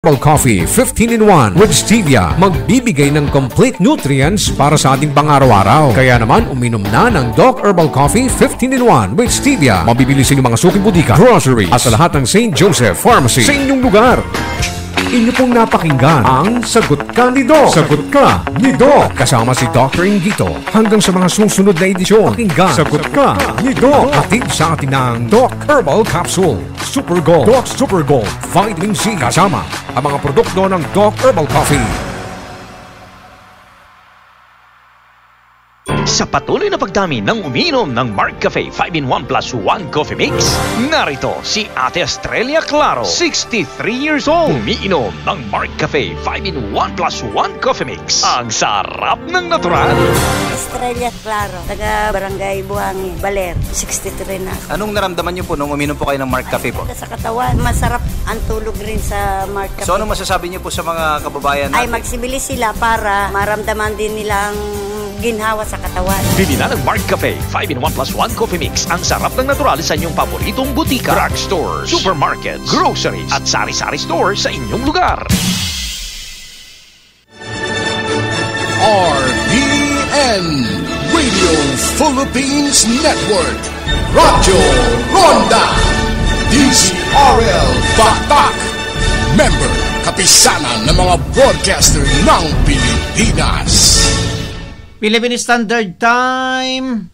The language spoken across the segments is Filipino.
Herbal Coffee 15-in-1 with Stevia. Magbibigay ng complete nutrients para sa ating pang-araw-araw. Kaya naman, uminom na ng Doc Herbal Coffee 15-in-1 with Stevia. Mabibili sa inyong mga suking butika, groceries, at sa lahat ng St. Joseph Pharmacy sa inyong lugar. Inyo pong napakinggan ang Sagot Ka ni Doc. Sagot Ka ni Doc. Kasama si Dr. Ingito. Hanggang sa mga susunod na edisyon. Pakinggan Sagot Ka ni Doc. Hatid sa atin ng Doc Herbal Capsule Super Gold. Doc Super Gold Vitamin C. Kasama ang mga produkto ng Doc Herbal Coffee. Sa patuloy na pagdami ng umiinom ng Mark Cafe 5-in-1 plus 1 Coffee Mix, narito si Ate Estrella Claro, 63 years old. Umiinom ng Mark Cafe 5-in-1 plus 1 Coffee Mix. Ang sarap ng natural. Estrella Claro, taga Barangay Buhangin, Baler, 63 na. Anong naramdaman niyo po nung uminom po kayo ng Mark Cafe po? Sa katawan, masarap ang tulog rin sa Mark Cafe. So ano masasabi niyo po sa mga kababayan natin? Ay magsibili sila para maramdaman din nilang ginhawa sa katawan. Bili na ng Mark Cafe 5-in-1 plus 1 Coffee Mix. Ang sarap ng natural sa inyong paboritong butika, drugstores, supermarkets, groceries, at sari-sari stores sa inyong lugar. RPN Radio Philippines Network, Radyo Ronda, DZRL Batak, member kapisanan ng mga broadcaster ng Pilipinas. Philippine Standard Time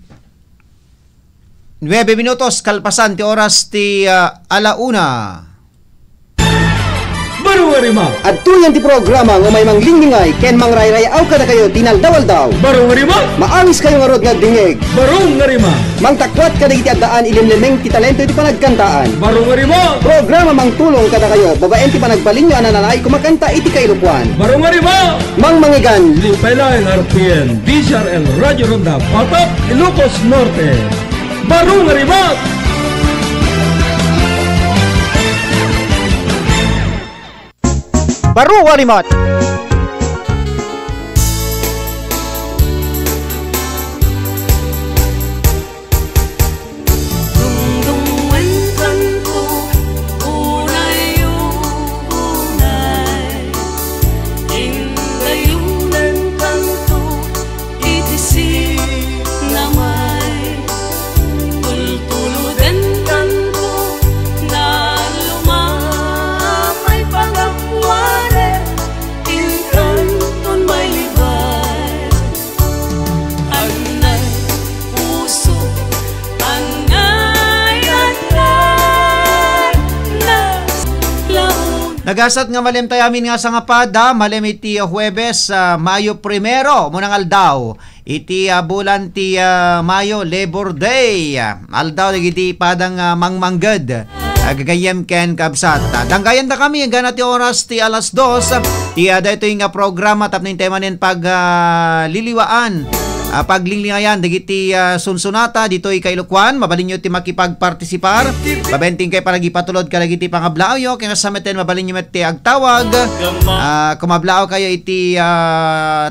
9 minutos kalpasan ti oras ti alauna. Barungarima at tuyan ti programa nga may manglingingay ken mangrayraya-aw kada kayo tinaldaw-aldaw. Barungarima Maangis kayo nga rod nga dingeg. Barungarima Mangtakwat kada iti addaan ilimlemeng ti talento ti panagkantaan. Barungarima Programa mangtulong kada kayo babaen ti panagbaling nga nananay kumakanta iti kairupuan. Barungarima Mangmangigan Limpailain RPN DZRL Radio Ronda Patak Ilocos Norte. Barungarima Barungarima Nagasat nga malem tayo amin nga sa nga pada, malem iti Huwebes, Mayo 1 munang aldaw. Iti bulan ti Mayo, Labor Day. Aldaw, iti padang mangmanggad. Gagayem ken kabsat. Danggayan da kami, hanggang ti oras ti alas 2. Ti dito yung programa, tapno yung tema nin pagliliwaan. Paglinglingayan, digiti sunsunata, dito ikailukuan, mabalin nyo ti makipagpartisipar, babenting kay paragipatulod ka lagi ti pangablao yo, kaya kasamaten mabalin nyo ti agtawag, kumablao kayo iti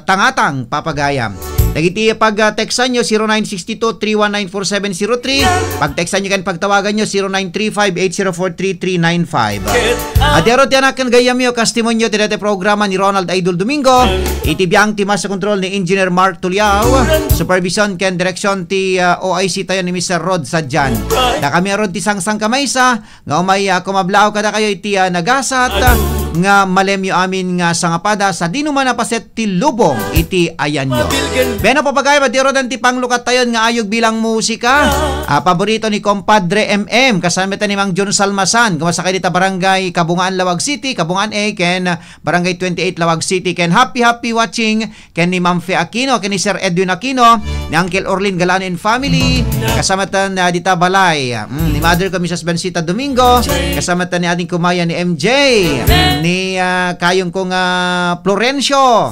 tangatang papagayam. Nagiti pag-textan nyo 0962-319-4703. Pag-textan nyo kan pagtawagan nyo 0935-804-3395. At yaro tiyanakan gayam nyo testimonyo ti dati programa ni Ronald Idol Domingo. Itibiyang ti Master Control ni Engineer Mark Tuliao. Supervision ken direksyon ti OIC tayo ni Mr. Rod Sadjan. Da kami rod ti sangsang kamaysa nga umay kumablao kada kayo iti nagasat nga malemyo amin nga sangapada sa dinuman napaset ti lubong iti ayan nyo. Beno papagay ba tiro dan ti panglukat tayon nga ayog bilang musika. Paborito ni Compadre MM kasama ta ni Mang John Salmasan kumasakay dita barangay Kabungaan Lawag City, Kabungaan A ken barangay 28 Lawag City ken happy watching ken ni Ma'am Fe Aquino ken ni Sir Edwin Aquino ni Uncle Orlin Galano and family kasama ta na dita balay ni Mother ko Mrs. Bencita Domingo kasama ta ni ating kumaya ni MJ ni kayong kong Florencio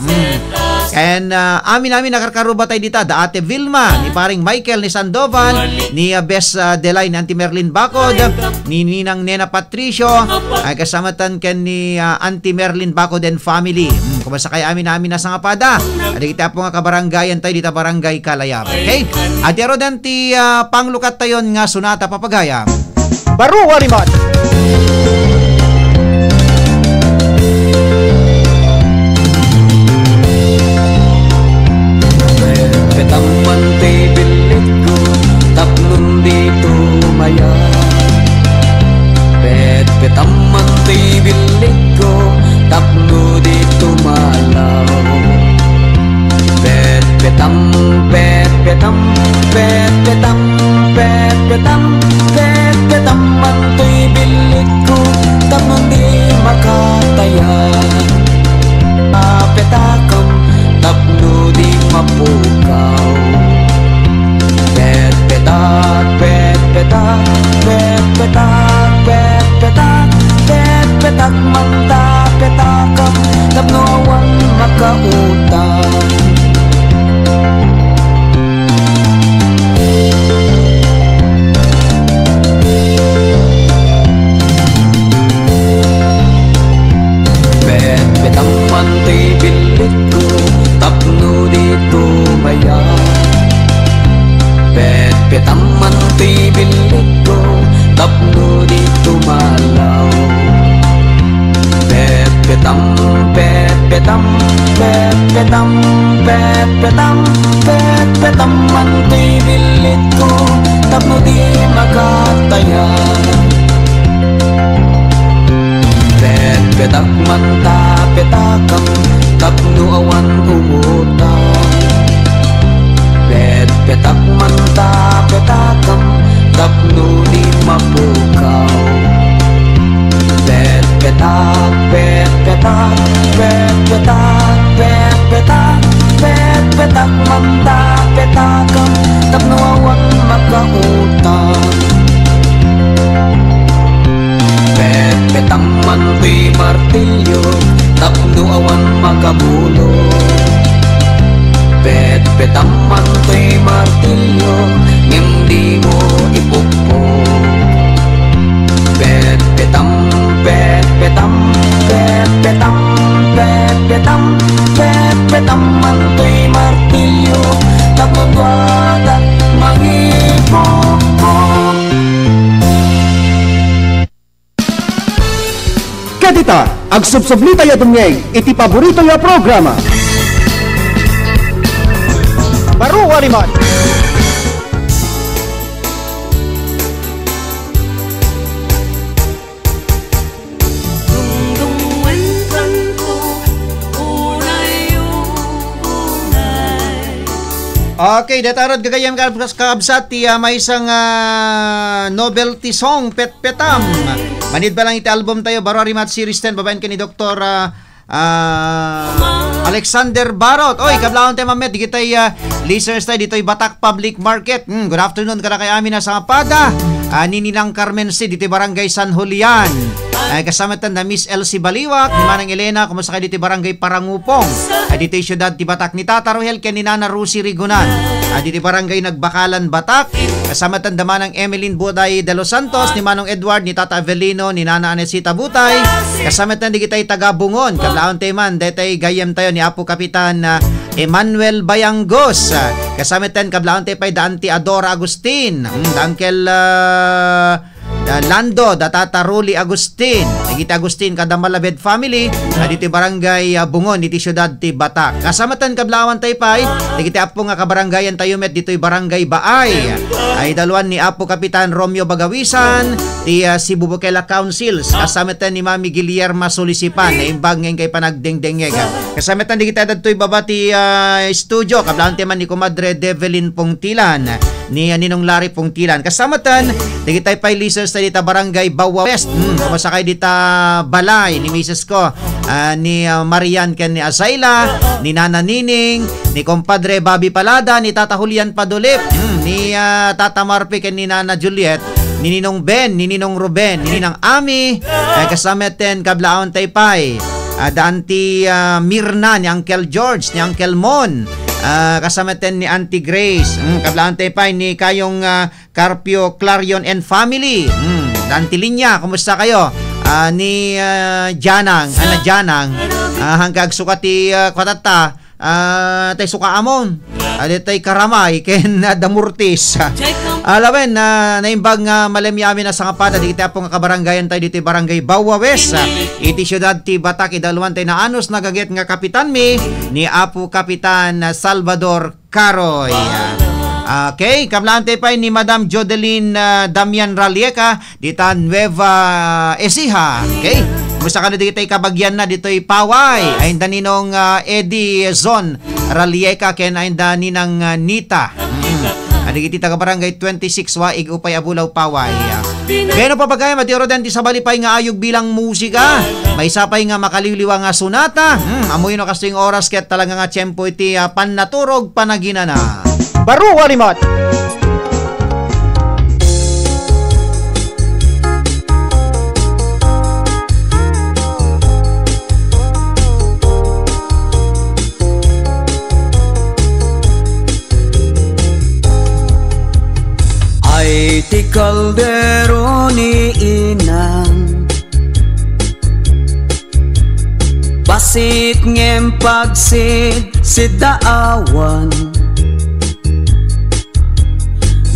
and amin nakarkaruba tayo dita da Ate Vilma ni paring Michael ni Sandoval ni Bes Delay ni Auntie Merlin Bacod ni Ninang Nena Patricio ay kasamatan ken ni Auntie Merlin Bacod and family kumasa kay amin na sa ngapada adi kita po nga kabaranggayan tayo dita barangay Kalayab. Okay, adi aro dan ti panglukat tayon nga sunata papagaya Baru Warimot. bilit ko, tapno dito maya. Pet-petaman to'y bilit ko, tapno dito malaw. Pet-petam, pet-petam, pet-petam, pet-petam, pet-petaman to'y bilit ko, tapno di makataya. Pet-petak manta petakam, tapno awan umutang. Pet-petak manta petakam, tapno di mapukaw. Pet-petak, pet-petak, pet-petak, pet-petak, pet-petak manta petakam, tapno awan makautang. Pet-petang manto'y martilyo, tapno awan makabulo. Pet-petang manto'y martilyo, hindi mo ipupong. Pet-petam, pet-petam, pet-petam, pet-petam, pet-petam manto'y martilyo, tapno duwada mangipupong. Kadita, ag subsublita ya dumyay, iti paborito ya programa. Baru Wariman. Okay, datarod gagayam kabsat ti may isang novelty song, Pet-petam. Manid ba lang iti album tayo, Baro Arimat Series 10, babayan ka ni Dr. Alexander Barot. Oy, kablaon tayo mamet, di kita'y listeners tayo, dito'y Batak Public Market. Good afternoon, kada kay amin na sa Pada. Nininang Carmen C, dito'y Barangay San Julian. Kasama tan na Miss Elsie Baliwak, ni Manang Elena, kumusta kayo dito'y Barangay Parangupong. Dito'y Syudad ti Batak ni Tata Rohel, kaya ni Nana Rusi Rigunan. Dito'y Barangay Nagbakalan, Batak. Kasama tan da Manang Emeline Buday de los Santos, ni Manong Edward, ni Tata Avelino, ni Nana Anesita Butay. Kasama tan di kita'y Tagabungon. Kablaon tayo man, dito'y gayam tayo ni Apo Kapitan Emmanuel Bayanggos. Kasama tan kablaon tayo pa'y Daanti Adora Agustin. Uncle Lando, Tata Ruli Agustin, Nagita Agustin, kada Malabed family, dito Barangay Bungon, dito Syudad ti Batak. Kasamatan kablawan tayo pa'y, nagita Apo nga kabarangayan tayo met, dito'y Barangay Baay. Ay daluan ni Apo Kapitan Romeo Bagawisan, ti Cebu Bukela Councils. Kasamatan ni Mami Guillerma Solisipan, na imbag ngayon kay panagdengdengeg. Kasamatan di kita dato'y babati studio, kablawan tayo man ni Comadre Develyn Pongtilan, ni Ninong Larry Pongtilan. Kasamatan, di kita pa'y listeners sa dita Barangay Bawa West. Kumasakay dita Balay ni Mrs. ko, ni Marian ken ni Azayla, ni Nana Nining, ni Compadre Bobby Palada, ni Tata Julian Padulip, ni Tata Marpe ken ni Nana Juliet, ni Ninong Ben, ni Ninong Ruben, ni Ninang Ami, kasama ten kablaon taypay. Daanti Mirna, ni Uncle George, ni Uncle Mon, kasama ten ni Auntie Grace, kablaan taypay ni kayong Carpio Clarion and family. Daanti Linya, kumusta kayo? Ni Janang, Janang, hanggang sukati kwatata, tay suka amon, tay karamay, ken damurtis. Alawen, naimbag malemyami na sa kapada, di kita po nga kabarangayan tayo dito Barangay Bawa West. Iti Syudad ti Batak, idaluan tayo na anos nagaget nga kapitan mi, ni Apo Kapitan Salvador Caroy. Okay, kablaan tayo pa ni Madam Jodeline Damian Ralieca, dita Nueva Ecija. Okay, kumusta ka na dito kabagyan na dito'y Paway, ay daninong Eddie Zon Ralieca, ken ay daninang Nita. Adigiti taga Barangay 26 Waig Upay Abulaw Paway. Gano pa bagay matiro den ti sabalipay nga ayog bilang musika. May sapay nga makaliliwa nga sunata. Amoy no kasing oras ket talaga nga tiyempo iti pannaturog panaginana. Baru Warimat. Ay ti kaldero ni inang, Basit ngem pagsid sidaawan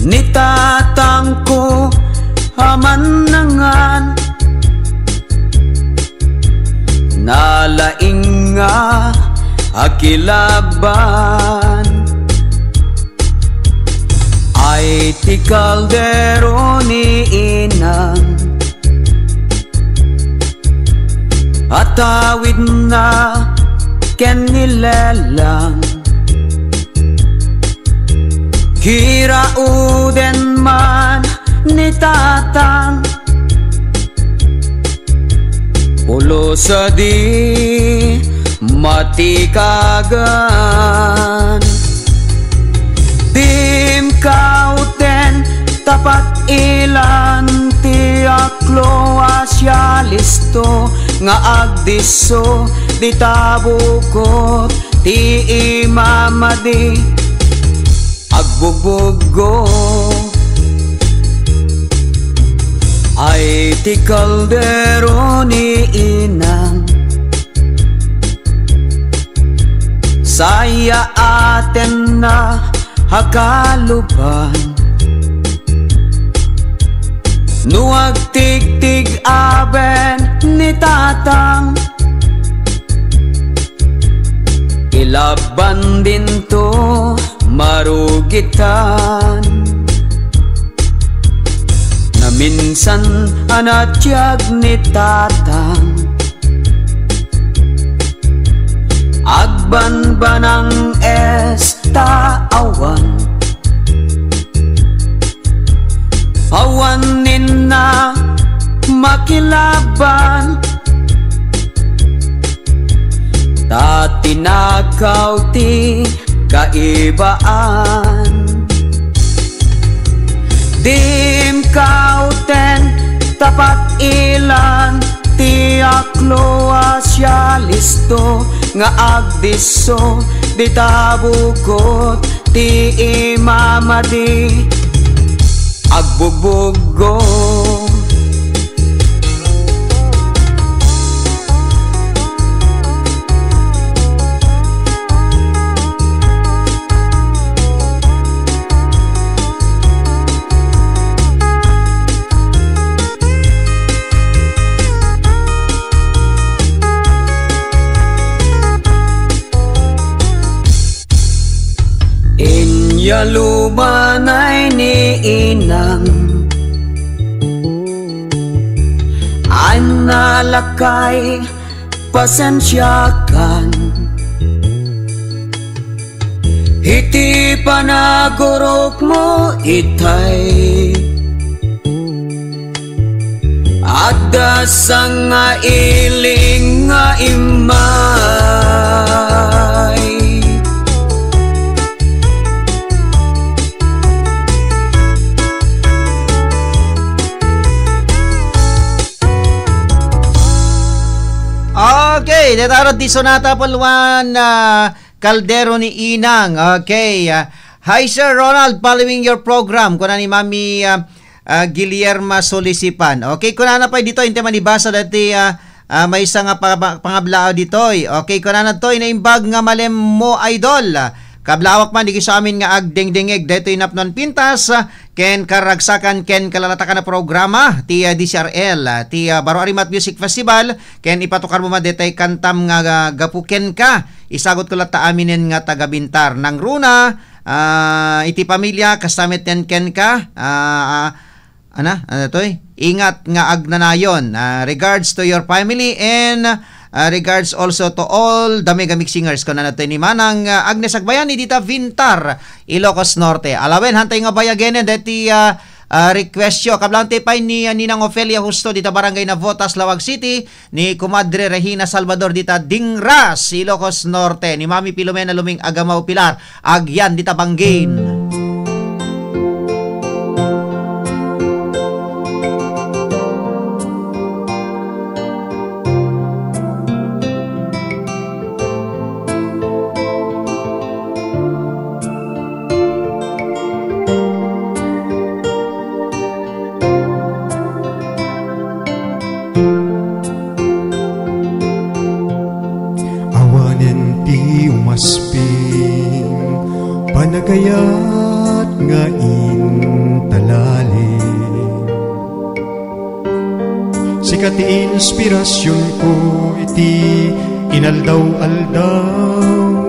nitatang ko hamanangan nalaing nga akilaban ay ti kaldero ni inang atawid na ken nilelang kirauden man ni tatang ulo sa di matikagan dim kauten tapat ilan ti aklo asya listo nga agdiso di tabukot ti imamadi agbubugo ay ti kaldero ni inang saya aten na hakalupan nuag tig-tig aben ni tatang ilaban din to marugitan na minsan anatyag ni tatang agban-banang estaawan awanin na makilaban tatinakaw ti kaibaan dim kauten tapat ilan ti aklo asya listo nga agdiso di tabukot ti imamadi agbubugo yalumanay ni inang ay nalakay pasensyakan iti panagurok mo itay adda sang nga iling nga imay Okay, detarot di sonata palwan Caldero ni Inang. Okay. Hi Sir Ronald, following your program kuna ni Mami Guillermo Solisipan. Okay, kuna na pa dito inte manibasa dati may isa nga pangablao dito. Okay, kuna na to inaimbag nga malem mo idol. Kablawak man di sa amin nga agdengdengeg dito inapnon pintas ken karagsakan ken kalalatakan na programa ti DCRL ti Baro Arimat Music Festival ken ipatukar mo madetay kantam nga gapuken ka isagot ko lata aminen nga taga Bintar nang runa iti pamilya kasamit ken ka ingat nga agnanayon regards to your family and regards also to all the mega mix singers ko na natin ni Manang Agnes Agbayan ni Dita Vintar Ilocos Norte alawen hantay nga bayagenen deti request yo kablante pay ni Ninang Ofelia Justo dita barangay Navotas Lawag City ni Kumadre Regina Salvador dita Dingras Ilocos Norte ni Mami Pilomena Luming Agamaw Pilar agyan dita Banggain. Awanen ti umasping panagayat nga intalali. Sikat ti inspirasyon ko iti inaldaw-aldaw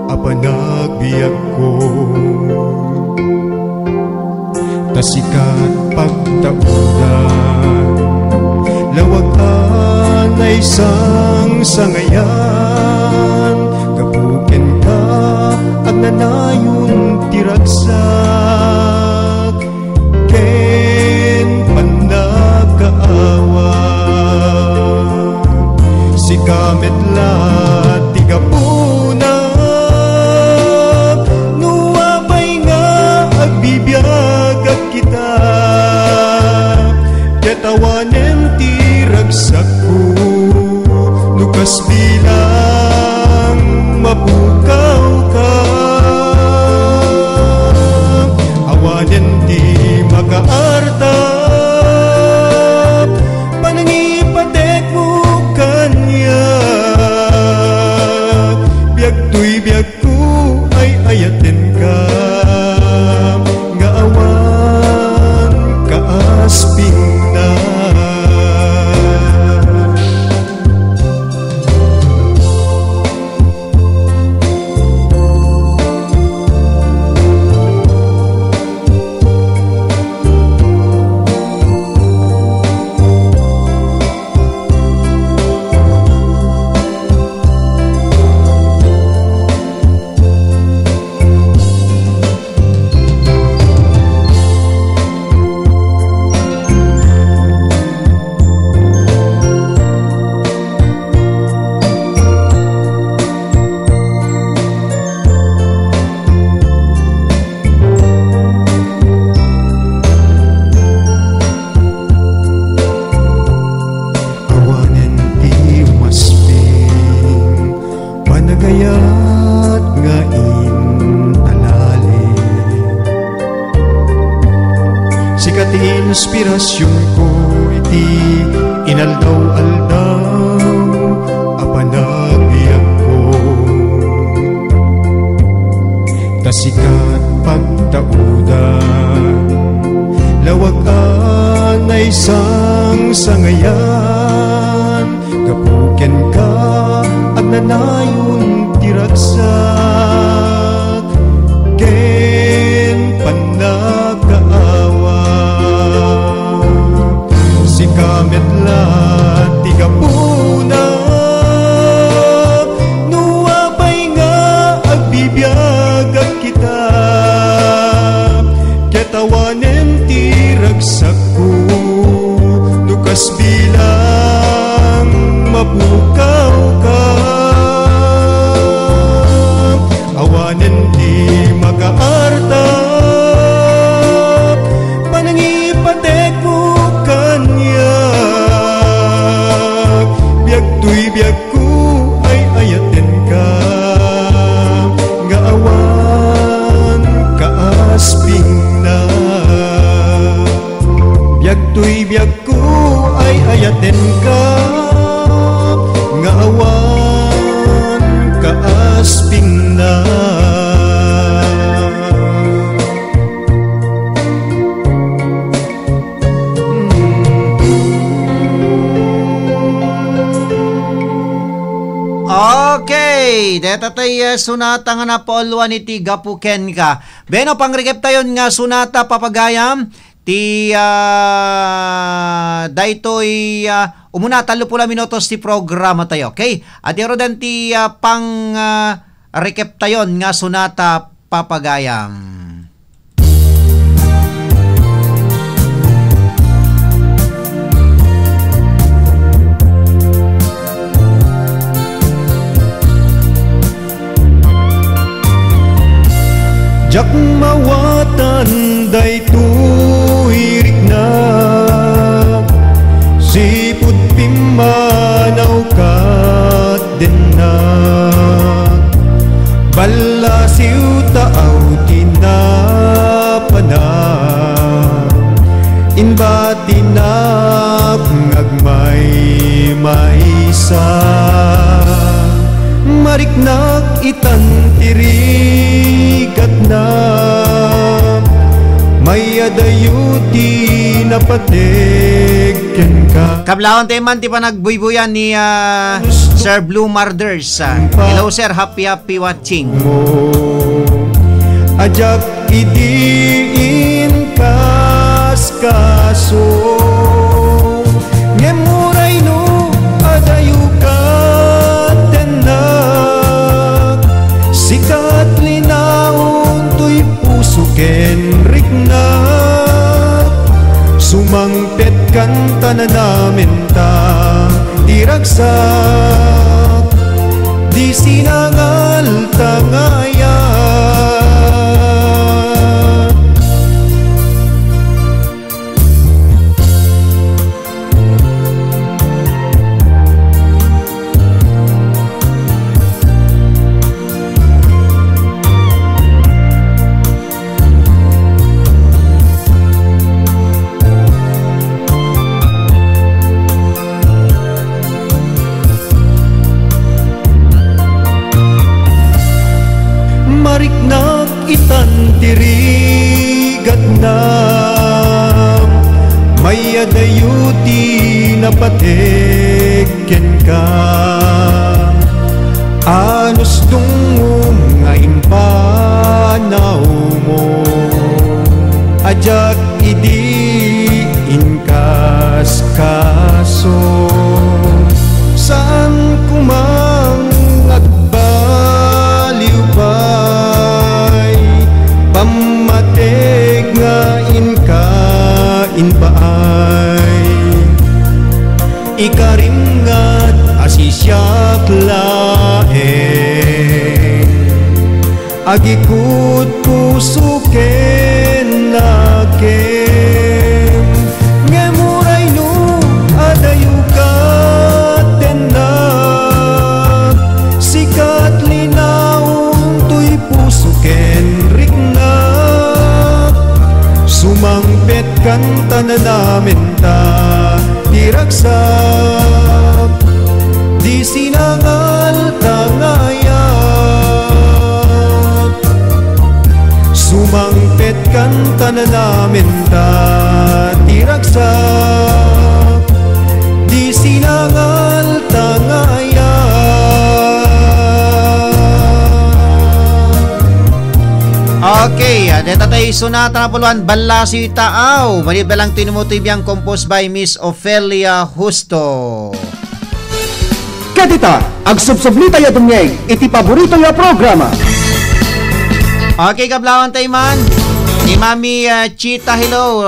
a panagbiag ko. Tasikat pagtaudan lawag anay sang sangayan, gapuken ka at nanayon tiragsak ken panagkaawa. Si kamet la tigapuna nuwapay nga agbibiyag at kita, katawanen tiragsak ko nukas bilang mapukaw ka. Awanen di makaarta panangipatek mo kanya, biag tuy biag ko ay ayaten ka, nga awan kaasping na. Panagayat nga intalali. Sikat inspirasyon ko iti inaldaw-aldaw a panagbiag ko. Tasikat pagtaudan lawag anay sang sangayan, gapuken ka at nanayon tiragsak ken panagkaawa. Si kamet la tigapuna nuwapay nga agbibiyag at kita, katawanen tiragsak ko nukas bilang mapukaw ka. Awanen di makaarta panangipatek mo kanya, biag tuy biag ko ay ayaten ka, nga awan kaasping na. Biag tuy biag ko ay ayaten ka, nga awan kaasping na. Okay, deta tayo sunata nga na polwan iti gapuken ka. Beno pangrekep tayo nga sunata papagayam ti daytoy umuna 30 minutos ti programa tayo. Okay? At yaro dan ti pang recap tayo nga sunata papagayam. Jak mawatan daytoy rikna, sipud pimanaw kat din na, balasiw taaw tinapana, inbatinak ngagmay maisa, mariknak itan tirigat na may adayuti na pategken ka. Kablaon tayo man, ti pa nagbuybuyan ni Sir Blue Marders. Hello sir, happy watching. Ajak idiin kaso ngemuray no adayu katenak sikat linaon tuy puso kenrik na sumangpet kanta na namin ta diragsak di sinangal tangaya. Mariknak itan tirigat na may adayuti na pategken ka anos dungong nga impanaw mo ajak idiin kaso saan kumang agbaliw pa'y pamateg nga inkain paay ikaringat asisyak laeng agikut puso ken nakem ngemuray no adayu katenak sikat linaon tuy puso kenrik na sumangpet kanta na namin ta diragsak di sinangal tangayat sumangpet kanta na namin ta diragsak di sinangal tangayat. Okay, dito tayo sunata na puluhan Balasi Taaw. Manib na lang tinumotoy biyang composed by Miss Ofelia Justo. Kadita, agsubsublita ya dumyeng, iti paborito ya programa. Okay, kablawan tayo man. Ni Mami Chita, hello.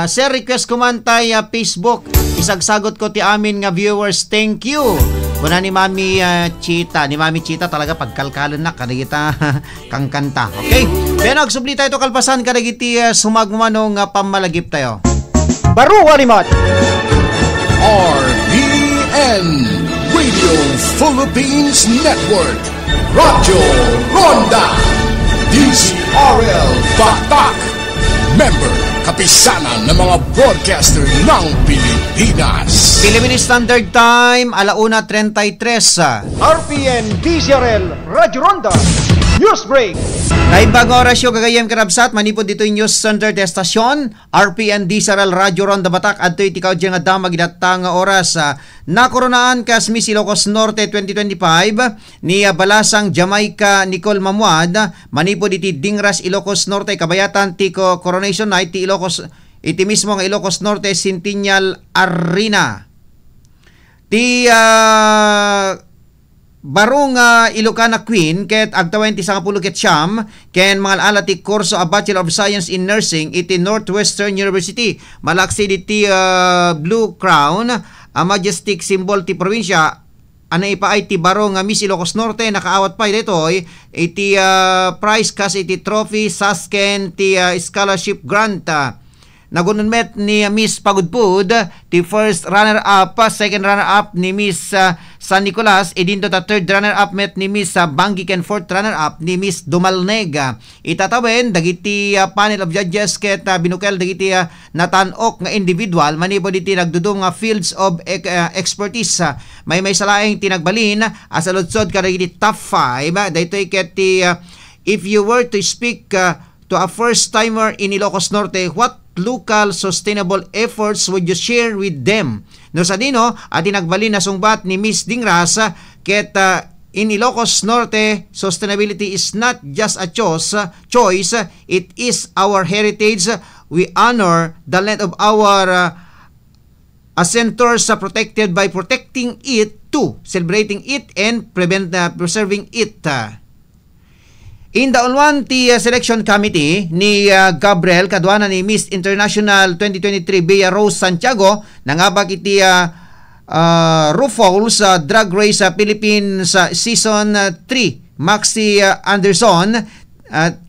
Sir, request kumantay Facebook. Isagsagot ko ti amin nga viewers, thank you. Kuna ni Mami Chita. Ni Mami Chita talaga pagkalkalan na kada kita kang kanta. Okay? Pero nagsubli tayo ito kalpasan kada kiti sumagmanong pamalagip tayo. Baru Warimat RPN Radio Philippines Network Radyo Ronda DZRL Batak Member Kapisanan ng mga broadcaster ng Pilipinas. Philippine Standard Time, 1:33. RPN DZRL Radyo Ronda News Break. Live bagong oras yung kagayam karabsat, manipod dito yung News Center de Estasyon, RPN DZRL Radyo Ronda Batak, at ito'y tikaw dyan nga damag idatang oras. Nakoronaan kas Miss Ilocos Norte 2025 ni Balasang Jamaica Nicole Mamuad, manipod iti Dingras Ilocos Norte, kabayatan tiko Coronation Night, iti mismo ang Ilocos Norte Centennial Arena. Barong Ilocana Queen ket agtawen ti 10 ket siyam ken mga ala ti kurso a Bachelor of Science in Nursing iti Northwestern University malaksi iti Blue Crown a majestic symbol ti probinsya ana ipaay ti barong Miss Ilocos Norte nakaawat pa ditoy iti prize kas iti trophy sasken ti scholarship grant. Nagununmet ni Miss Pagudpud, ti first runner-up, second runner-up ni Miss San Nicolas, idinto ta third runner-up met ni Miss Bangi ken fourth runner-up ni Miss Dumalneg. Itatawen dagiti panel of judges ket binukel dagiti natanok nga individual manibo diti nagdudum nga fields of expertise. May salaing tinagbalin asaludsod kadagiti top 5 daytoy ket if you were to speak to a first timer in Ilocos Norte, what local sustainable efforts would you share with them? No sa dino, at tinagbalin na sungbat ni Miss Dingras, ket in Ilocos Norte, sustainability is not just a choice, it is our heritage. We honor the land of our ancestors protected by protecting it too, celebrating it and preserving it. In the Unwan Selection Committee ni Gabriel kadwana ni Miss International 2023 Bea Rose Santiago nangabag iti RuFaul's Drag Race Philippines Season 3 Maxi Anderson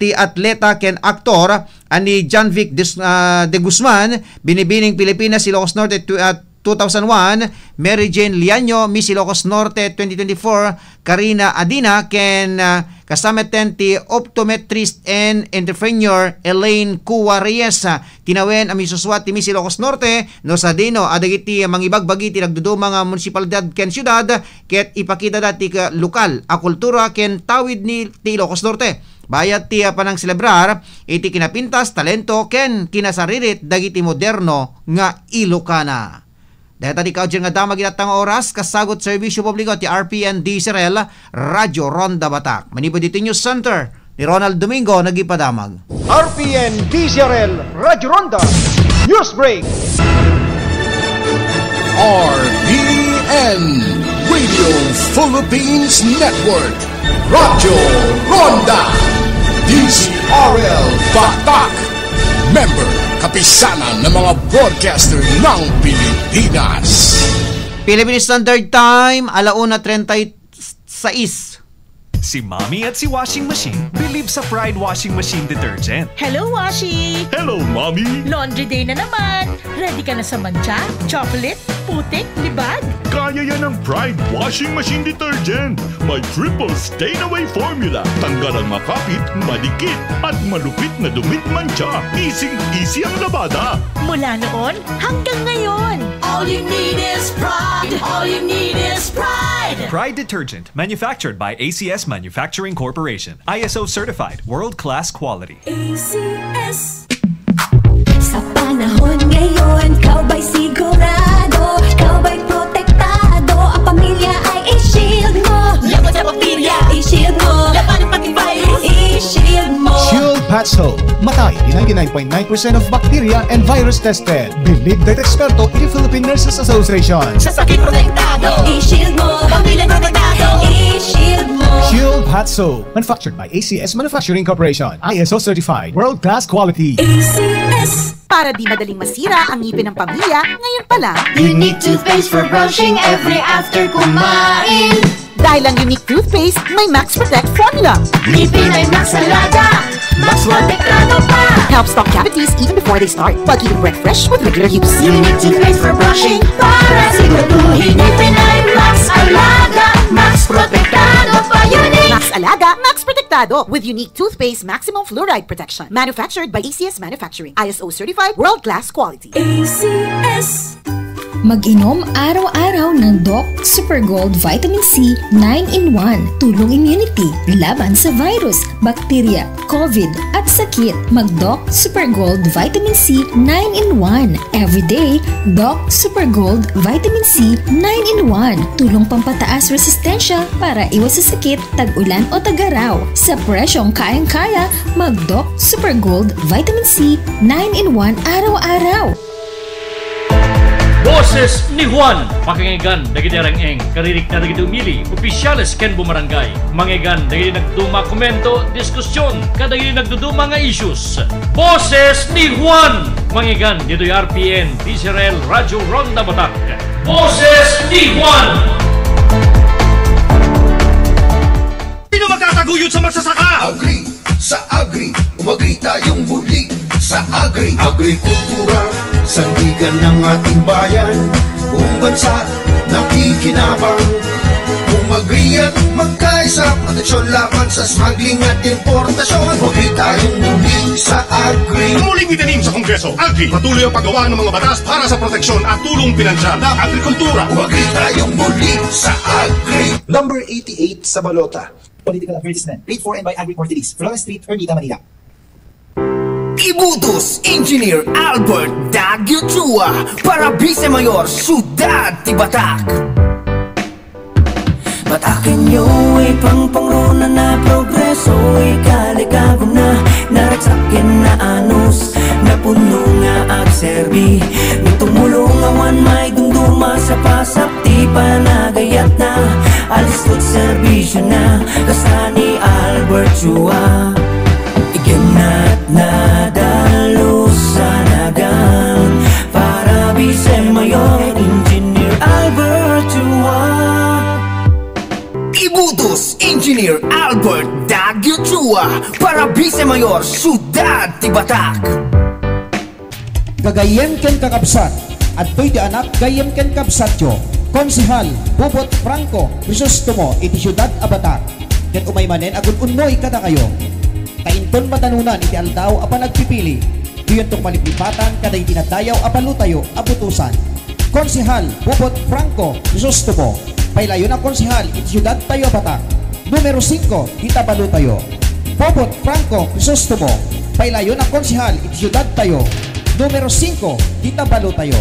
ti atleta ken aktor ani Janvic de Guzman binibining Pilipinas Ilocos Norte 2001, Mary Jane Liaño, Miss Ilocos Norte 2024, Karina Adina, ken kasama ti optometrist and entrepreneur Elaine Cuwa Reyes. Tinawen ang misuswat ti Miss Ilocos Norte, no sa dino, adagiti mangibagbagi ti nagdudumang munisipalidad ken syudad, ket ipakita dati ka lokal, a kultura ken tawid ni ti Ilocos Norte. Bayat ti panang selebrar, iti kinapintas, talento, ken kinasaririt, dagiti moderno nga Ilocana. Dahil tadi kaudyan nga damag inatang oras, kasagot serbisyo publiko ti RPN DCRL, Radyo Ronda Batak. Manipod dito News Center, ni Ronald Domingo, nagipadamag. RPN DCRL, Radyo Ronda, News Break. RPN, Radio Philippines Network, Radyo Ronda, DCRL Batak, member kapisanan ng mga broadcaster ng Pilipinas. Philippine Standard Time, 1:36. Si Mommy at si Washing Machine believe sa Pride Washing Machine Detergent. Hello, Washi! Hello, Mommy! Laundry day na naman! Ready ka na sa mancha, chocolate, putik, libag? Kaya yan ang Pride Washing Machine Detergent. May triple stain-away formula. Tanggal ang makapit, malikit, at malupit na dumit mancha. Easy ang labada. Mula noon hanggang ngayon. All you need is pride. All you need is pride. Pride Detergent, manufactured by ACS Manufacturing Corporation. ISO certified, world-class quality. ACS. Sa panahon ngayon, kau ba'y sigurado? Kau ba'y protektado? Ang pamilya ay i-shield mo. Laban sa bakterya, i-shield mo. Laban pati virus, i-shield mo. Shield Patso. Matay di 99.9% of bacteria and virus tested. Believed that eksperto in the Philippine Nurses Association. Sa sakit protektado, i-shield mo. Pamilya protektado, i-shield mo. Shield Patso. Manufactured by ACS Manufacturing Corporation. ISO certified, world-class quality. ACS. Para di madaling masira ang ngipin ng pamilya, ngayon pa lang. Unique toothpaste for brushing every after kumain. Dahil ang unique toothpaste, may Max Protect formula. Ngipin ay Max Alaga. Max Protektado pa. Helps stop cavities even before they start, while keeping breath fresh with regular use. Unique toothpaste for brushing para siguraduhin ngipin ay Max Alaga. Max Protektado pa unique. Max Alaga, Max Protektado with unique toothpaste maximum fluoride protection. Manufactured by ACS Manufacturing. ISO certified, world-class quality. ACS. Mag-inom araw-araw ng Doc Super Gold Vitamin C 9-in-1. Tulong immunity laban sa virus, bakterya, COVID at sakit. Mag-Doc Super Gold Vitamin C 9-in-1. Everyday, Doc Super Gold Vitamin C 9-in-1. Tulong pampataas resistensya para iwas sa sakit, tag-ulan o tag-araw. Sa presyong kayang-kaya, mag-Doc Super Gold Vitamin C 9-in-1 araw-araw. Boses ni Juan, pakingigan dagiti reng-eng, karirik na dagiti umili, opisyales ken bumarangay, mangigan dagiti nagduma komento, diskusyon, kadagiti nagduduma nga issues. Boses ni Juan, mangigan dito yung RPN, DCRL, Radyo Ronda Batak. Boses ni Juan! Sino magtataguyod sa magsasaka? Agri, sa Agri, umagri tayong muli. Sa Agri, agrikultura, sandigan ng ating bayan. Buong bansa, nakikinabang, Agri at magkaisa, proteksyon laban sa smuggling at importasyon. Huwag tayong muli sa Agri. Muling itanim sa Kongreso, Agri, patuloy ang paggawa ng mga batas para sa proteksyon at tulong pinansyal ng agrikultura. Huwag tayong muli sa Agri. Number 88 sa Balota. Political advertisement. Paid for and by Agri Portuguese. Flores Street, Ermita, Manila. Ibutos Engineer Albert Dagyuchua para Vice-Mayor Ciudad Tibatak. Batakin nyo ay pangpangrona na progreso, ikaligagom na naratsakin na anus, na puno nga agserbi. Mitumulong awan may dumduma sa pasapti, panagayat na alistot serbisyo na kasani Albert Chua. Iginat na dalo sa nagang para Vice-Mayor Engineer Albert Chua. Ibutos Engineer Albert Dagyuchua para Vice-Mayor Ciudad Tibatak. Kagayem ken kakabsat at to'y di anak gayem ken kabsatyo. Konsehal Bobot Franco Crisostomo iti Ciudad Abatak. Ken umaymanen agun unnoy kada kayo. Kainton matanunan iti aldaw apan nagpipili. Diyon tong maliplipatan kaday tinadayaw apalutayo abutusan. Konsehal Bobot Franco Crisostomo. Pailayo na konsehal iti Ciudad tayo Abatak. Numero 5 Tita Balutayo. Bobot Franco Crisostomo. Pailayo na konsehal iti Ciudad tayo. Numero 5 Tita Balutayo.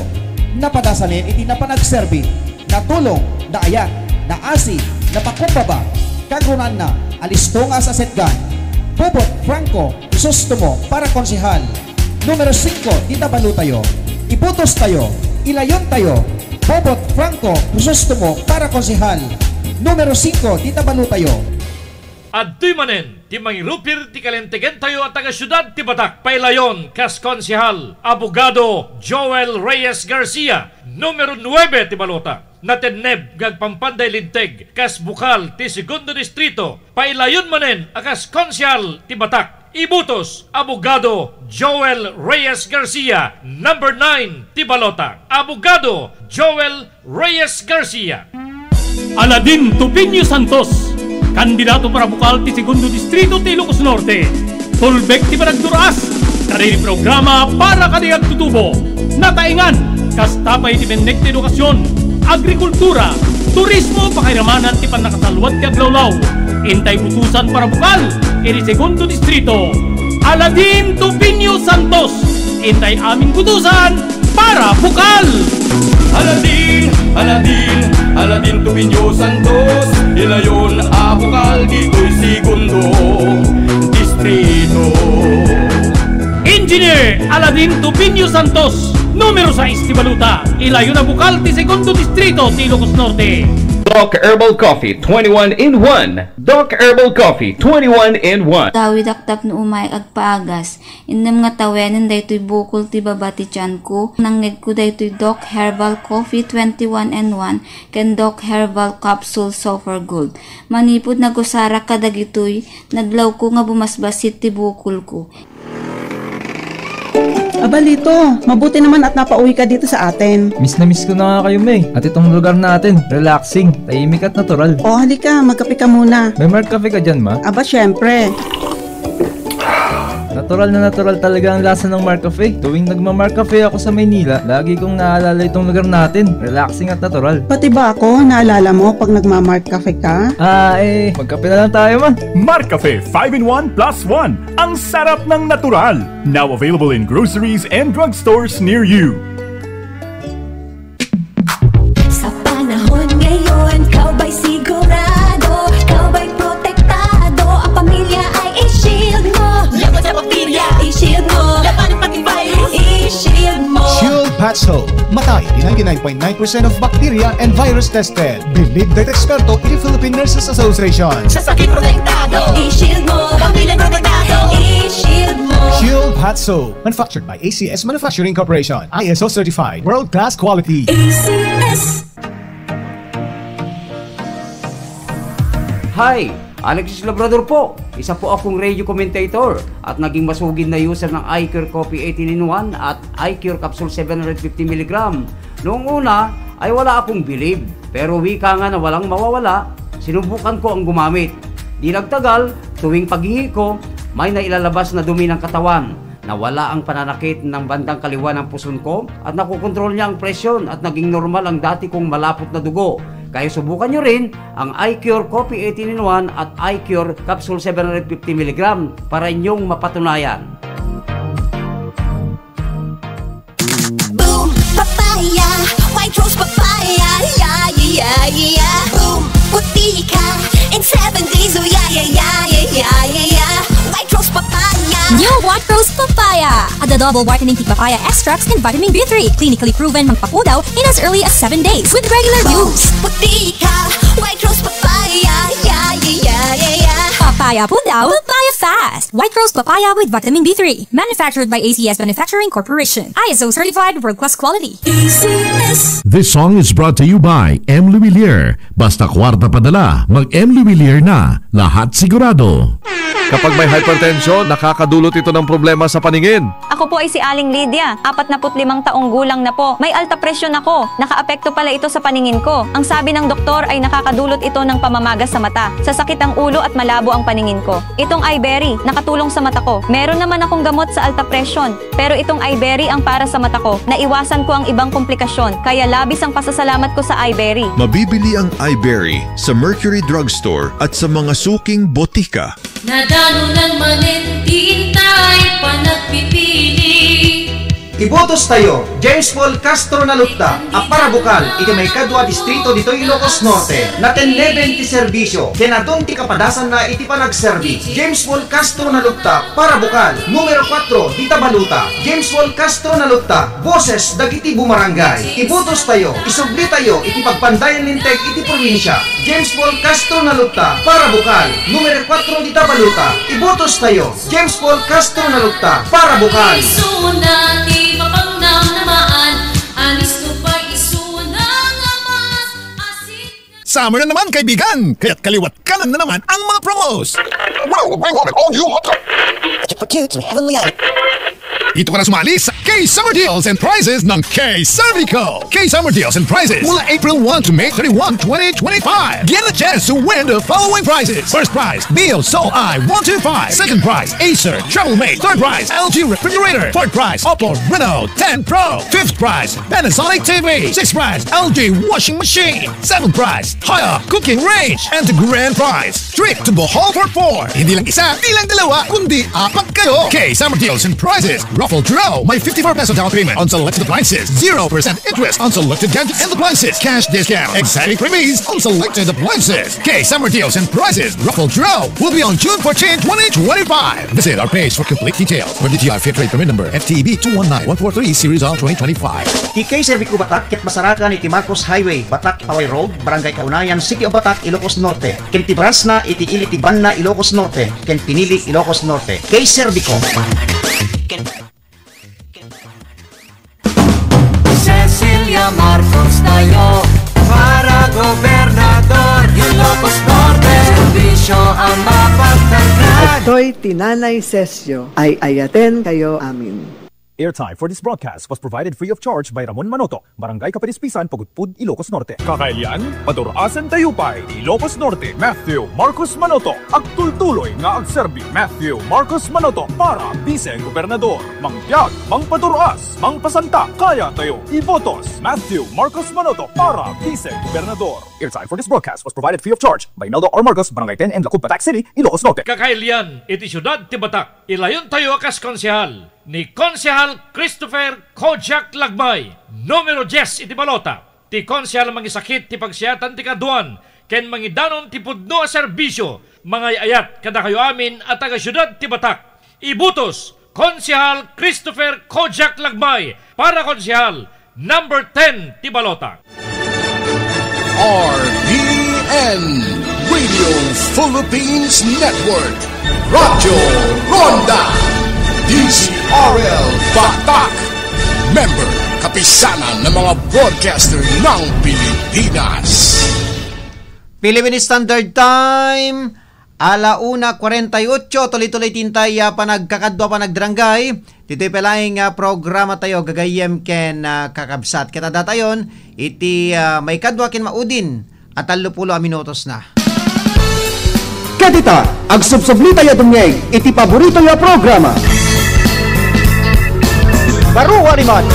Napadasanin iti napanagserbi, natulong, naayat, naasi, napakumbaba, kagunan na, alisto nga sa setgan. Bobot Franco Crisostomo para konsehal. Numero 5 Tita Balutayo. Ibutos tayo, ilayon tayo. Bobot Franco Crisostomo para konsehal. Numero 5 Tita Balutayo. At tuy manen, ti mangirupir ti kalentegen tayo at taga Ciudad Tibatak, pailayon kas konsehal, abogado Joel Reyes Garcia, numero 9 ti Balota. Nateneb gagpampanday linteg, kas bukal ti segundo distrito, pailayon manen akas konsehal Tibatak. Ibutos, abogado Joel Reyes Garcia, number 9 ti Balota. Abogado Joel Reyes Garcia. Aladin Tupinyo Santos, kandidato para bukal ti segundo distrito ti Ilocos Norte. Tulbek ti Panagduras, kadiri programa para kadiyag tutubo. Nataingan, kastapay ti Benek ti Edukasyon, Agrikultura, Turismo, Pakiramanan ti Panakasalwat ti Aglawlaw. Intay utusan para bukal, iti segundo distrito. Aladin Tupinyo Santos, intay aming utusan para bukal. Aladin, Aladin, Aladin Tupinyo Santos, ilayon abukal dito'y segundo distrito. Engineer Aladin Tupinyo Santos, numero 6 ti Baluta, ilayon abukal ti segundo distrito ti Ilocos Norte. Doc Herbal Coffee 21 in 1. Doc Herbal Coffee 21 in 1. Dawi dakdak no umay agpaagas. Indem nga tawenin daytoy bukol ti baba ti tiyan ko. Nangneg ko daytoy Doc Herbal Coffee 21 in 1 ken Doc Herbal Capsule Sulfur Gold. Manipod nagusara kadagitoy, nadlaw ko nga bumasbasit ti bukol ko. Abalito, mabuti naman at napauwi ka dito sa atin. Miss na miss ko na nga kayo, May. At itong lugar natin, relaxing, tahimik at natural. O, halika, magkape ka muna. May Mark Cafe ka dyan, ma? Aba, syempre. Natural na natural talaga ang lasa ng Mark Cafe. Tuwing nagma-Mark Cafe ako sa Maynila, lagi kong naalala itong lugar natin. Relaxing at natural. Pati ba ako, naalala mo pag nagma-Mark Cafe ka? Magkape na lang tayo, ma. Mark Cafe 5-in-1 plus 1. Ang sarap ng natural. Now available in groceries and drugstores near you. Sa panahon ngayon, kaubay sigurado, kaubay protektado, ang pamilya ay i-shield mo. Laban sa bakterya, i-shield mo. Laban pati virus, i-shield mo. Shield Patso. Matay di 99.9% of bacteria and virus tested. Believed that eksperto in Philippine Nurses Association. Sa sakit protektado, i-shield mo. Pamilya protektado, i-shield mo. Shield Patso. Manufactured by ACS Manufacturing Corporation. ISO certified. World-class quality. ACS. Hi! Alexis Labrador po. Isa po akong radio commentator at naging masugid na user ng iCure Coffee 18-in-1 at iCure Capsule 750mg. Noong una ay wala akong believe, pero wika nga na walang mawawala, sinubukan ko ang gumamit. Di nagtagal, tuwing paghihi ko, may nailalabas na dumi ng katawan. Nawala ang pananakit ng bandang kaliwa ng puson ko at nakukontrol niya ang presyon at naging normal ang dati kong malapot na dugo. Kaya subukan nyo rin ang iCure Coffee 18-in-1 at iCure Capsule 750mg para inyong mapatunayan. Boom, papaya, white rose papaya, yeah, yeah, yeah. Boom, puti ka in 7 days, oh yeah, yeah, yeah, yeah, yeah, yeah. White rose papaya. New White Rose Papaya. The double whitening tea papaya extracts and vitamin B3. Clinically proven magpapudaw in as early as 7 days with regular use. Puti ka, white rose papaya, yeah, yeah, yeah, yeah. Papaya pudaw, papaya fast. White Rose Papaya with vitamin B3. Manufactured by ACS Manufacturing Corporation. ISO certified world-class quality. This song is brought to you by M. Luwilier. Basta kwarta padala, mag M. Luwilier na. Lahat sigurado. Kapag may hypertension, nakakadulot ito ng problema sa paningin. Ako po ay si Aling Lydia, 45 taong gulang na po. May alta presyon ako. Nakaapekto pala ito sa paningin ko. Ang sabi ng doktor ay nakakadulot ito ng pamamagas sa mata, sasakit ang ulo at malabo ang paningin ko. Itong iBerry, nakatulong sa mata ko. Meron naman akong gamot sa alta presyon, pero itong iBerry ang para sa mata ko. Naiwasan ko ang ibang komplikasyon, kaya labis ang pasasalamat ko sa iBerry. Mabibili ang iBerry sa Mercury Drugstore at sa mga suking botika. Nadano ng manintintay pa nagpipili. Ibotos tayo, James Paul Castro Nalupta, para bukal, iti may kadwa distrito dito Ilocos Norte, na tenleben ti serbisyo, kenadong ti kapadasan na iti panagserbi. James Paul Castro Nalupta, para bukal, numero 4, dita Baluta. James Paul Castro Nalupta, boses dagiti bumarangay. Ibotos tayo, isubli tayo, iti pagpandayan ninteg iti probinsya. James Paul Castro Nalupta, para bukal, numero 4, dita Baluta. Ibotos tayo, James Paul Castro Nalupta, para bukal. Isunati mapangnam namaan, anis ko pa isunang amas, asit na... Summer na naman kaibigan, kaya't kaliwat kanan na naman ang mga promos. Dito ka na sumali sa K-Summer Deals and Prizes ng K-Cervico. K-Summer Deals and Prizes mula April 1 to May 31, 2025. Get a chance to win the following prizes. First prize, Beal Sol I-125. Second prize, Acer Travel Mate. Third prize, LG Refrigerator. Fourth prize, Oppo Reno 10 Pro. Fifth prize, Panasonic TV. Sixth prize, LG Washing Machine. Seventh prize, Haya Cooking Range. And the grand prize, trip to Bohol for 4. Hindi lang isa, hindi lang dalawa, kundi apat kayo. K-Summer Deals and Prizes. Raffle draw. May 54 peso down payment on selected appliances. 0% interest on selected gadgets and appliances. Cash discount. Exciting freebies on selected appliances. K-Summer Deals and Prizes. Raffle draw will be on June 14, 2025. Visit our page for complete details. For DTR Fair Trade Permit Number FTEB 219143 Series of 2025. Ti K-Cervico Batak, ket masarakan iti Marcos Highway, Batak, Paway Road, Barangay Kaunayan, City of Batak, Ilocos Norte. Ken ti branch na iti Ili Banna, Ilocos Norte. Ken pinili Ilocos Norte. K-Cervico. Cecilia Marcos tayo para gobernador Ilocos Norte. Servisyo ang mapagtanggad. Ako'y Tinanay Sesyo ay ayaten kayo amin. Airtime for this broadcast was provided free of charge by Ramon Manoto, Barangay Kapadispisan, Pagudpud, Ilocos Norte. Kakailian, Padurasan Tayupay, Ilocos Norte, Matthew Marcos Manoto. Agtultuloy nga agserbi, Matthew Marcos Manoto para Biseng Gobernador. Mangpiyag, mangpaturas, mangpasanta, kaya tayo. Ibotos, Matthew Marcos Manoto para Biseng Gobernador. Airtime for this broadcast was provided free of charge by Neldo R. Marcos, Barangay 10 and Lacub, Batak City, Ilocos Norte. Kakailian, iti syudad ti Batak. Ilayon tayo akas konsehal ni Konsehal Christopher Kojak Lagbay, numero 10 iti balota. Ti konsehal mangisakit ti pagsiyatan ti kaduan, ken mangidanon ti pudno a serbisyo, mga ayat kada kayo amin at taga syudad ti Batak. Ibutos, Konsehal Christopher Kojak Lagbay, para konsehal number 10 ti balota. RPN Radio Philippines Network, Radyo Ronda, DZRL Batak, member kapisanan ng mga broadcaster ng Pilipinas. Philippine Standard Time, 1:48, tuloy-tuloy tintay panagkakadwa panagdrangay. Dito'y palaing programa tayo gagayem ken kakabsat. Kita datayon, iti may kadwa ken maudin at 30 minutos na. Kadita, ag subsublita ya dumyay, iti paborito ya programa. Baruwa rimot.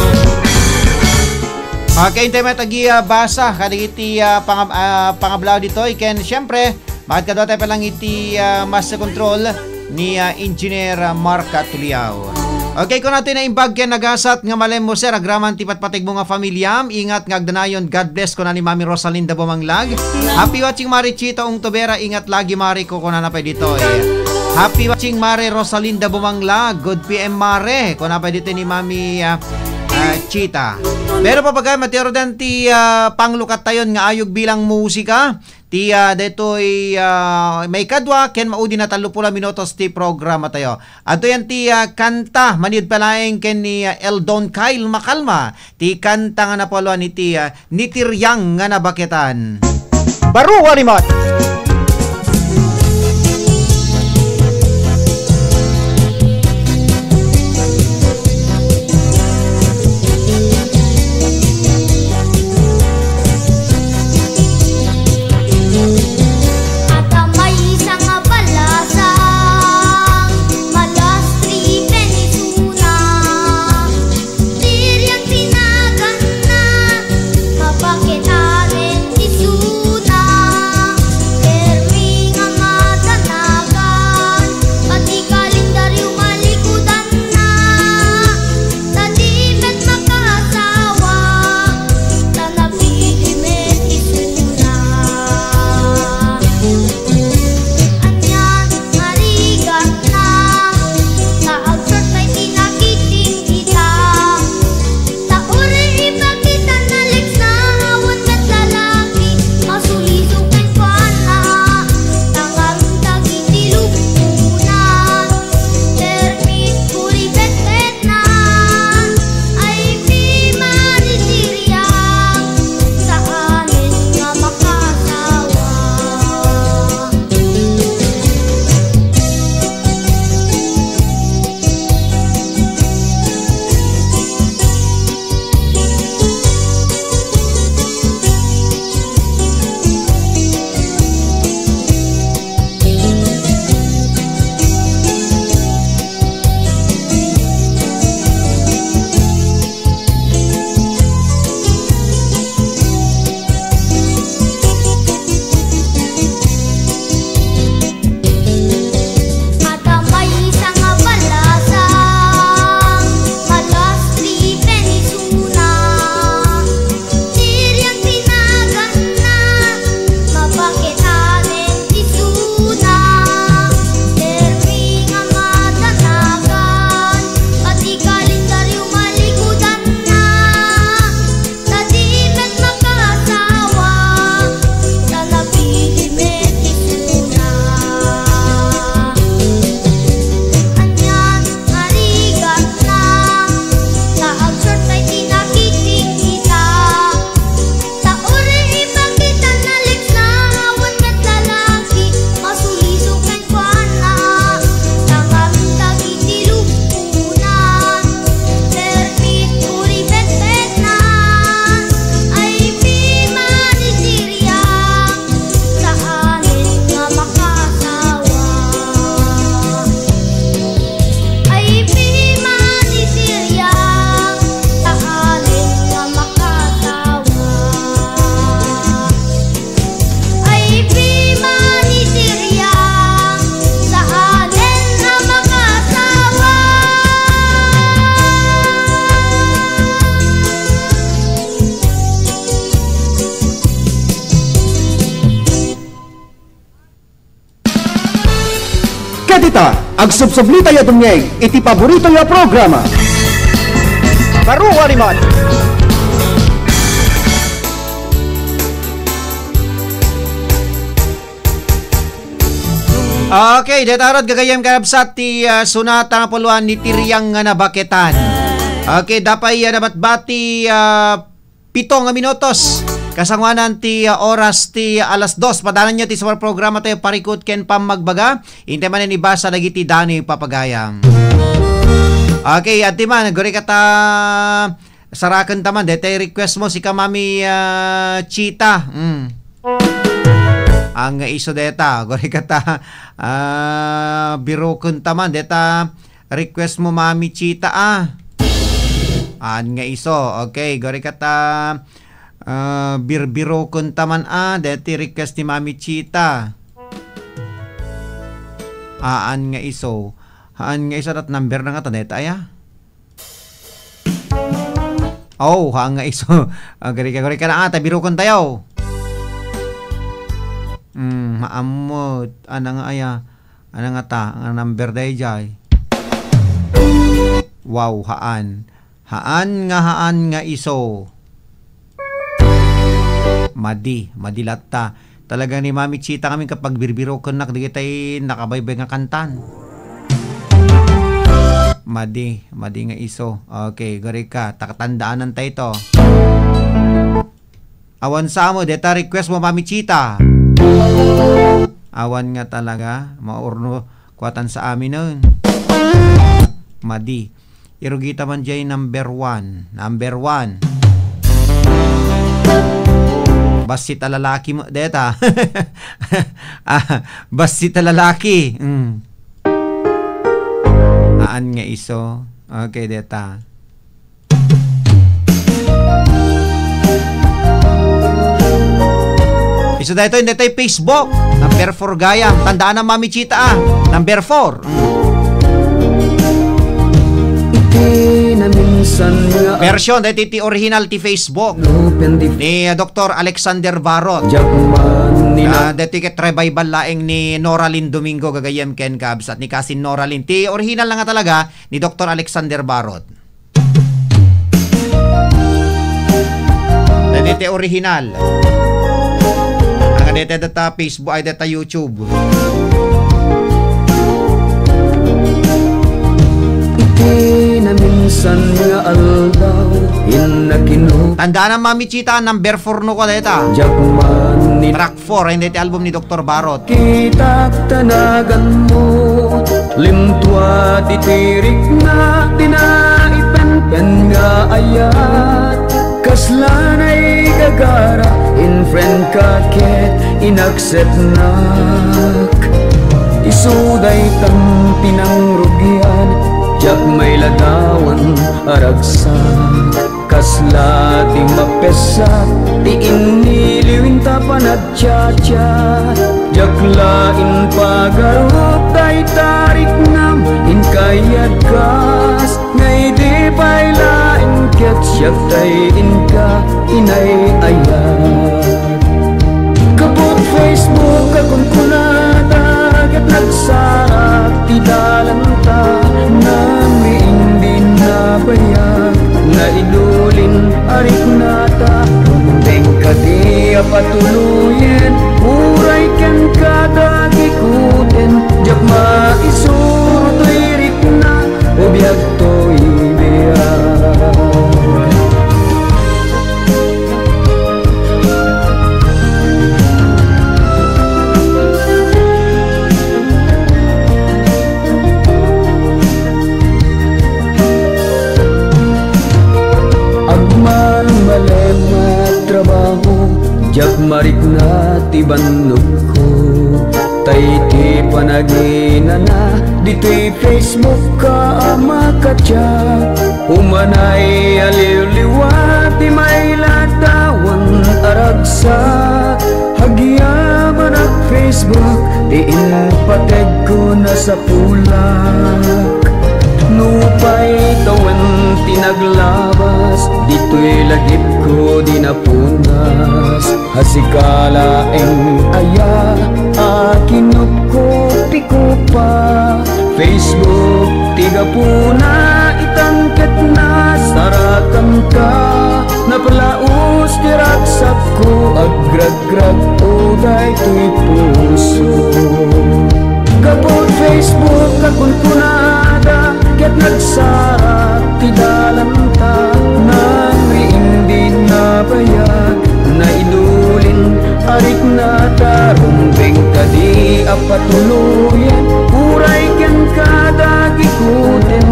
Okay, hindi matagi basa, kadigiti pangablaw dito. Iken, syempre, bakit kadwa tayo palang iti master control ni Engineer Mark Tuliao. Okay, kung natin na imbag ken nagasat nga malem mo sir, agraman tipat patig mo nga pamilyam, ingat nga agdanayon, God bless ko na ni Mami Rosalinda Bumanglag. Happy watching Mari Chita Ong Tobera, ingat lagi Mari ko na pa dito. Happy watching Mari Rosalinda Bumanglag, good PM Mare, ko na pa dito ni Mami Chita. Pero papagay matiro dan ti panglukat tayon nga ayog bilang musika. Ti detoy may kadwa ken maudi na 30 minutos ti programa tayo. Ato yan ti kanta manid palaeng ken ni Eldon Kyle Makalma. Ti kanta nga napoluan ni ti Nitiryang nga nabaketan. Baruwa rimot. Kadita, ag subsublita ya dumyay, iti paborito ya programa. Baruwa rimot. Okay, detarod gagayam kanabsat ti sunata nga puluan ni Tiryang nga nabaketan. Okay, dapay nabatbati 7 nga minutos. Kasangwanan ti oras ti alas 2. Padanan nyo ti sa programa tayo parikot ken pamagbaga. Inte man ni basa lagi ti Dani papagayam. Okay, at di man, guri kata sarakan taman. Dete request mo si Kamami Chita. ang iso deta gori kata biro kun taman deta request mo Mami Chita an nga iso okay gori kata birbiro kun taman deti request ni Mami Chita an nga iso dat number na nga to deta nga iso gori ka na biro kun tayo maamot ana nga ta ang number day jay wow haan nga iso madilatta talaga ni Mami Chita kami kapag birbiro ko nak di kitay nakabaybay nga kantan madi nga iso okay gari ka takatandaanan tayo to awan sa mo deta request mo Mami Chita awan nga talaga maurno kuwatan sa amin nun madi irugita man jay number 1 basit lalaki mo deta basit lalaki aan nga iso okay deta iso dito hindi tayo Facebook number 4 gaya tandaan ng Mami Chita number 4 version dito ti original ti Facebook ni Dr. Alexander Barot dito ket revival laeng ni Noralyn Domingo gagayem ken kabs at ni Kasin Noralyn ti original na nga talaga ni Dr. Alexander Barot dito ti original ang dito data Facebook ay data YouTube na minsan nga aldaw tandaan ng Mami Chita number 4 no ko deta track 4 hindi ti album ni Dr. Barot kita tanagan mo limtua titirik na tinaipen nga ayat kaslanay gagara in friend ka ket inaccept nak isuday tang pinangrugyan jak may ladawan aragsak kasla di mapesak di iniliwin ta panagchat jak lain pagarup tay tarik nam in kayat gas ngay di pay lain ket syak tay inka inay ayat kaput Facebook akong kunata ket nagsarak ti dalanta nami hindi nabayag na idulin arik nata rumbeng ka di apatuluyin muray ken kada gikuten jak maisuro to'y rik na ubiyag to'y biyag jak marik na ti bandog ko tay ti panagina na dito'y Facebook ka makatyak humanay aliliwa ti may latawan aragsak hagyaman ang Facebook ti inpateg ko na sa pulak nupay tawan tinaglabas dito'y lagip ko dinapunas hasikala eng aya akinop ko piko pa Facebook tiga puna itangket na sarakan ka napalaos tiraksak ko agrag-grag uday to'y puso kapot Facebook akong kunada ket nagsarak ti dalanta nang hindi nabayag na idulin arik na tarumbeng kadi apatuluyan uray ken kada gikuten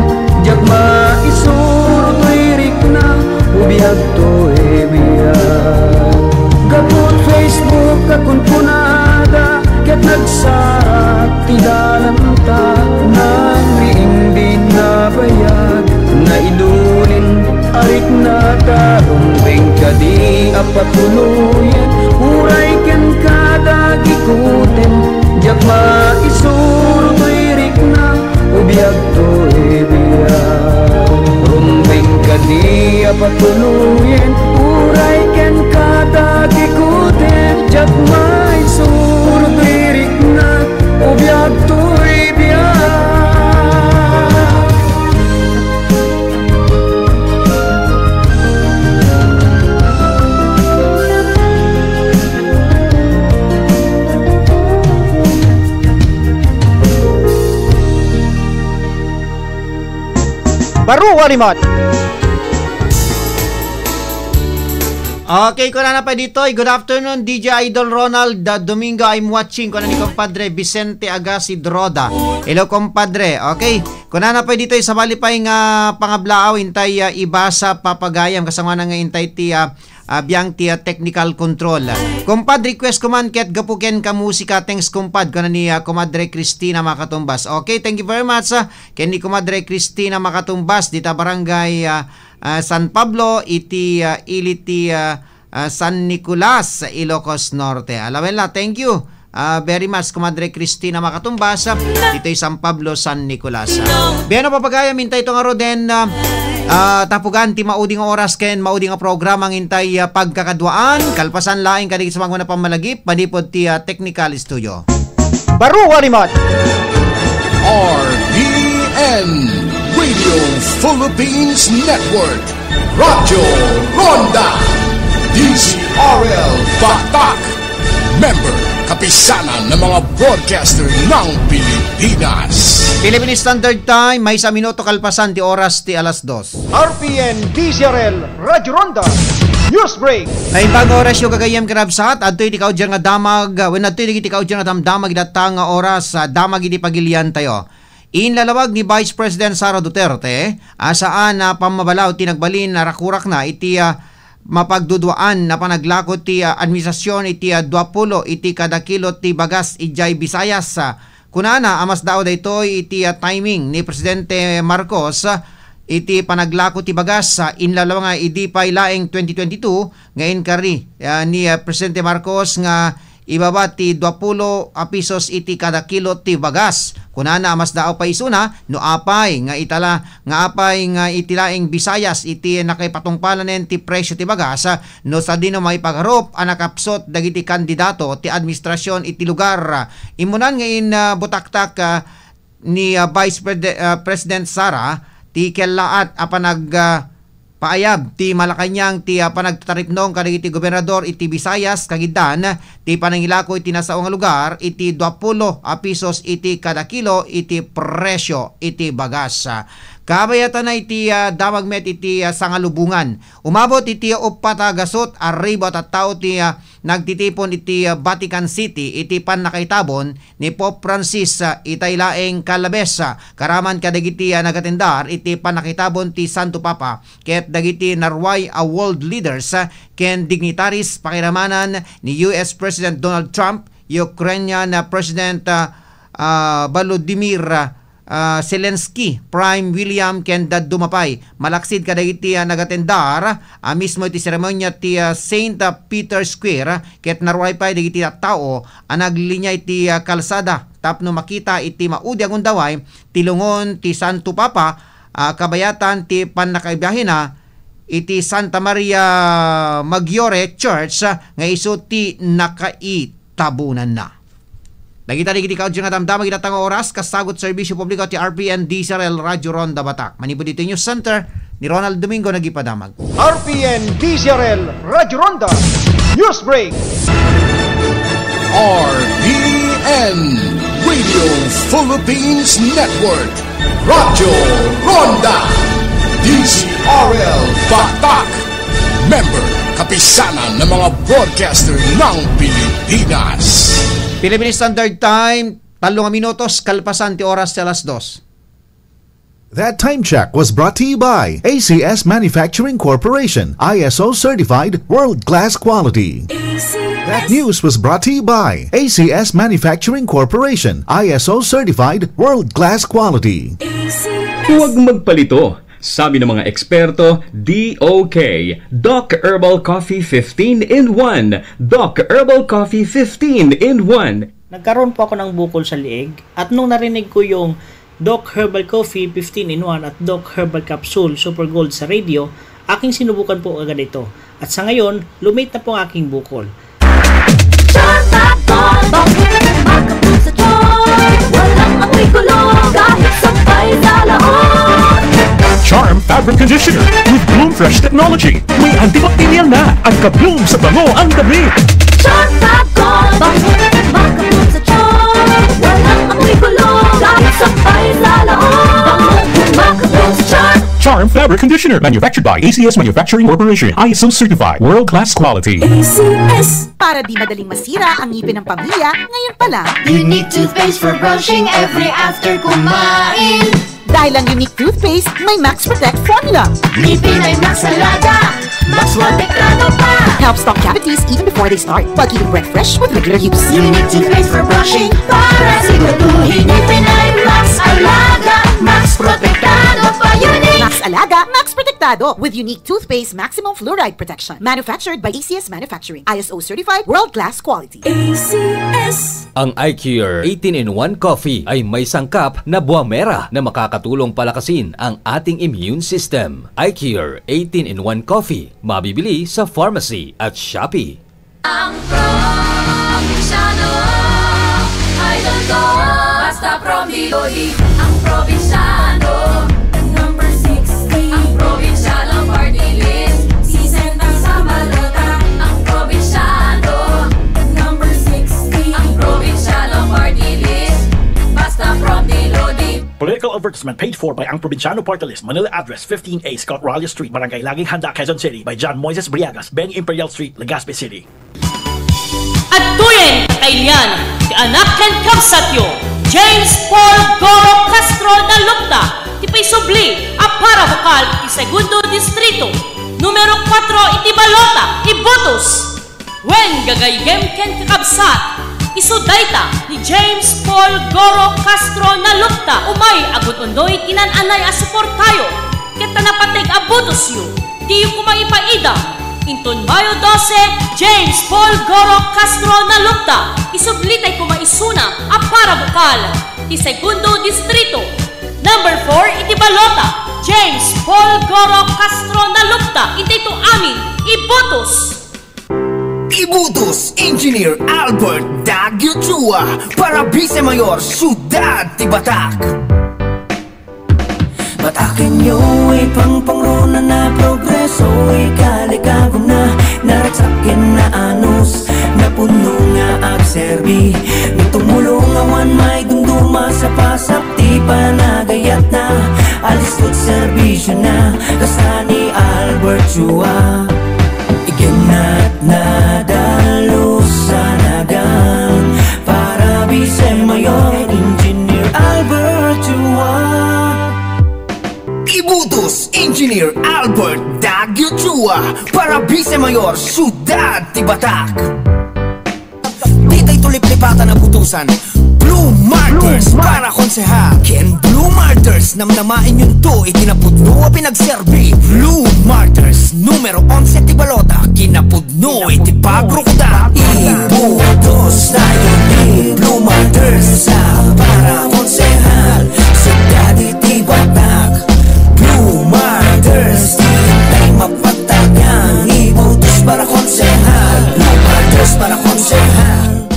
jak maisuro to'y rik na ubiyag to'y biyag kapot Facebook akong punada patuluyan uray ken kada gikutin jak maisuro to'y na ubiyag to'y biyak rumbeng kadi patuluyan uray ken kada gikutin jak maisuro to'y na ubiyag to'y biyak. Baru Warimot. Okay, kuna na pa dito. Good afternoon, DJ Idol Ronald Domingo. I'm watching. Kuna ni compadre Vicente Agassi Droda. Hello, compadre. Okay, kuna na pa dito. Sa balipay nga pangablaaw, intay ibasa papagayam. Kasama na nga intay ti biyang ti technical control. Compadre, request kuman ket gapuken ka musika. Thanks, compad. Kuna ni Comadre Cristina Makatumbas. Okay, thank you very much. Ken ni Comadre Cristina Makatumbas. Dita barangay San Pablo, iti iliti San Nicolas, Ilocos Norte. Alawela, thank you very much, Comadre Cristina Makatumbas. Dito'y San Pablo, San Nicolas. Beno papagaya, mintay itong aro din tapugan ti mauding oras ken mauding programa ang intay pagkakadwaan. Kalpasan laing kadig sa mga pamalagip, manipod ti technical studio. Baru Warimot. RPN Radio Philippines Network, Radyo Ronda, DZRL Batak, member kapisanan ng mga broadcaster ng Pilipinas. Philippine Standard Time, may sa minuto kalpasan ti oras ti alas 2. RPN DZRL Radyo Ronda News Break. Ay bago oras yung kagayam karabsat, adto'y ti kaudyan nga damag, when adto'y ti kaudyan nga damdamag idatang nga oras, damag iti pagilian tayo. Inlalawag ni Vice President Sara Duterte saan na pamabalaw tinagbalin na rakurak na iti mapagduduan na panaglakot ti administrasyon iti 20 iti kadakilot ti bagas ijay Visayas. Kunana amas daw daytoy iti timing ni Presidente Marcos iti panaglakot ti bagas inlalawag nga idi pay laeng 2022 ngayon kari ni Presidente Marcos nga ibaba ti 20 pesos iti kada kilo ti bagas. Kunana amas dao pa isuna no apay nga itala nga apay nga itilaing Visayas iti nakipatungpalanen ti presyo ti bagas no sa dino may pagharop anakapsot dagiti kandidato ti administrasyon iti lugar. Imunan ngayon butaktak ni Vice President Sara ti kellaat apanag paayab ti Malacañang ti panagtataripnong kadagiti gobernador iti Visayas kagidan ti panangilako iti nasaong lugar iti 20 pesos iti kada kilo iti presyo iti bagas. Kabayatan na iti damag met iti sangalubungan. Umabot iti 4 gasot arriba at tao ti nagtitipon iti Vatican City iti panakaitabon ni Pope Francis itay laeng Kalabes. Karaman kadagiti nagatendar iti panakitabon ti Santo Papa ket dagiti narway world leaders ken dignitaries pakiramanan ni US President Donald Trump, Ukrainian President Volodymyr Zelensky, Prime William ken dumapay. Malaksid kadagiti nagatendar mismo iti seremonya ti St. Peter Square ket narway pay dagiti tao naglinya iti kalsada tapno makita iti maudi ang undaway tilungon ti Santo Papa kabayatan ti panakaibiyahe na iti Santa Maria Maggiore Church nga iso ti nakaitabunan na. Nagita digiti kaudyo nga damdamag idatang oras kasagot serbisyo publiko ti RPN DZRL Radyo Ronda Batak. Manipod dito News Center ni Ronald Domingo nagipadamag. RPN DZRL Radyo Ronda News Break. RPN Radio Philippines Network, Radyo Ronda, DZRL Batak, member kapisanan ng mga broadcaster ng Pilipinas. Philippine Standard Time, 3 minutos kalpasan ti oras sa alas 2. That time check was brought to you by ACS Manufacturing Corporation, ISO certified world-class quality. That news was brought to you by ACS Manufacturing Corporation, ISO certified world-class quality. Huwag magpalito. Sabi ng mga eksperto, DOK, Doc Herbal Coffee 15 in 1. Doc Herbal Coffee 15 in 1. Nagkaroon po ako ng bukol sa liig at nung narinig ko yung Doc Herbal Coffee 15 in 1 at Doc Herbal Capsule Super Gold sa radio, aking sinubukan po agad ito. At sa ngayon, lumate na po ang aking bukol. Charm Fabric Conditioner with Bloom Fresh Technology. May antibacterial na at ka-bloom sa bango ang damit. Charm Fabric, makabloom sa charm. Walang amoy kulong, kahit sabay lalaon. Makabloom sa charm. Charm Fabric Conditioner, manufactured by ACS Manufacturing Corporation. ISO certified, world-class quality. ACS. Para di madaling masira ang ngipin ng pamilya, ngayon pa lang. Unique toothpaste for brushing every after kumain. Dahil ang Unique Toothpaste, may Max Protect formula. Ngipin ay Max Alaga, Max Protektado pa. Helps stop cavities even before they start, while keeping breath fresh with regular use. Unique toothpaste for brushing, para siguraduhin ngipin ay Max Alaga, Max Protektado pa. Unique Max Alaga, Max Protektado with Unique Toothpaste Maximum Fluoride Protection. Manufactured by ACS Manufacturing. ISO certified, world-class quality. ACS. Ang iCure 18-in-1 Coffee ay may sangkap na buwamera na makakatulong palakasin ang ating immune system. iCure 18-in-1 Coffee, mabibili sa pharmacy at Shopee. Ang probinsyano, idol ko, basta Probilodi. Ang probinsyano, number 60. Ang probinsyano party list, si Sentang sa balota. Ang probinsyano, number 60. Ang probinsyano party list, basta Probilodi. Political advertisement paid for by Ang Provinciano Party List, Manila address 15A Scott Raleigh Street, Barangay Laging Handa, Quezon City by John Moises Briagas, Benny Imperial Street, Legazpi City. At tuyen, kailan, ti anak ken kabsatyo, James Paul Goro Castro na Lupta, ti paisubli, a para vokal, ti segundo distrito, numero 4, iti Balota, ibutos. Wen gagaygem ken kakabsat, isudayta ni James Paul Goro Castro na Lupta, umay agut undoy tinananay a suportayo, ket tanapateg abutos yu, di yu kumaipaida. Inton Mayo 12, James Paul Goro Castro na Lupta, isublitay kumaisuna a para bukal, ti segundo distrito, number 4, iti Balota, James Paul Goro Castro na Lupta, iti to amin, ibutos. Ibutos, Engineer Albert Dagyuchua, para Vice Mayor, Syudad Tibatak. Batakin nyo ay pangpangrona na progreso, ay kalikago na naratsakin na anos, na puno nga agserbi. May tumulong awan may dumduma sa pasapti, panagayat na alistot serbisyo na kasani Albert Chua. Iginat na dalo sa nagang para Vice Mayor Engineer Albert Chua. Ibutos, Engineer Albert Dagyuchua, para Vice Mayor, Syudad Tibatak. Dita'y tulip-lipatan na butusan, Blue Martyrs para konsehal. Ken Blue Martyrs, namnamain yun to, itinapudno a pinagserbi. Blue Martyrs, numero 11 Tibalota, kinapudno itipagro ko da. Ibutos tayo ni Blue Martyrs para konsehal, Syudad Tibatak. Blue Martyrs, di tayo mapagtagang, ibutos para konsehal. Blue Martyrs para konsehal.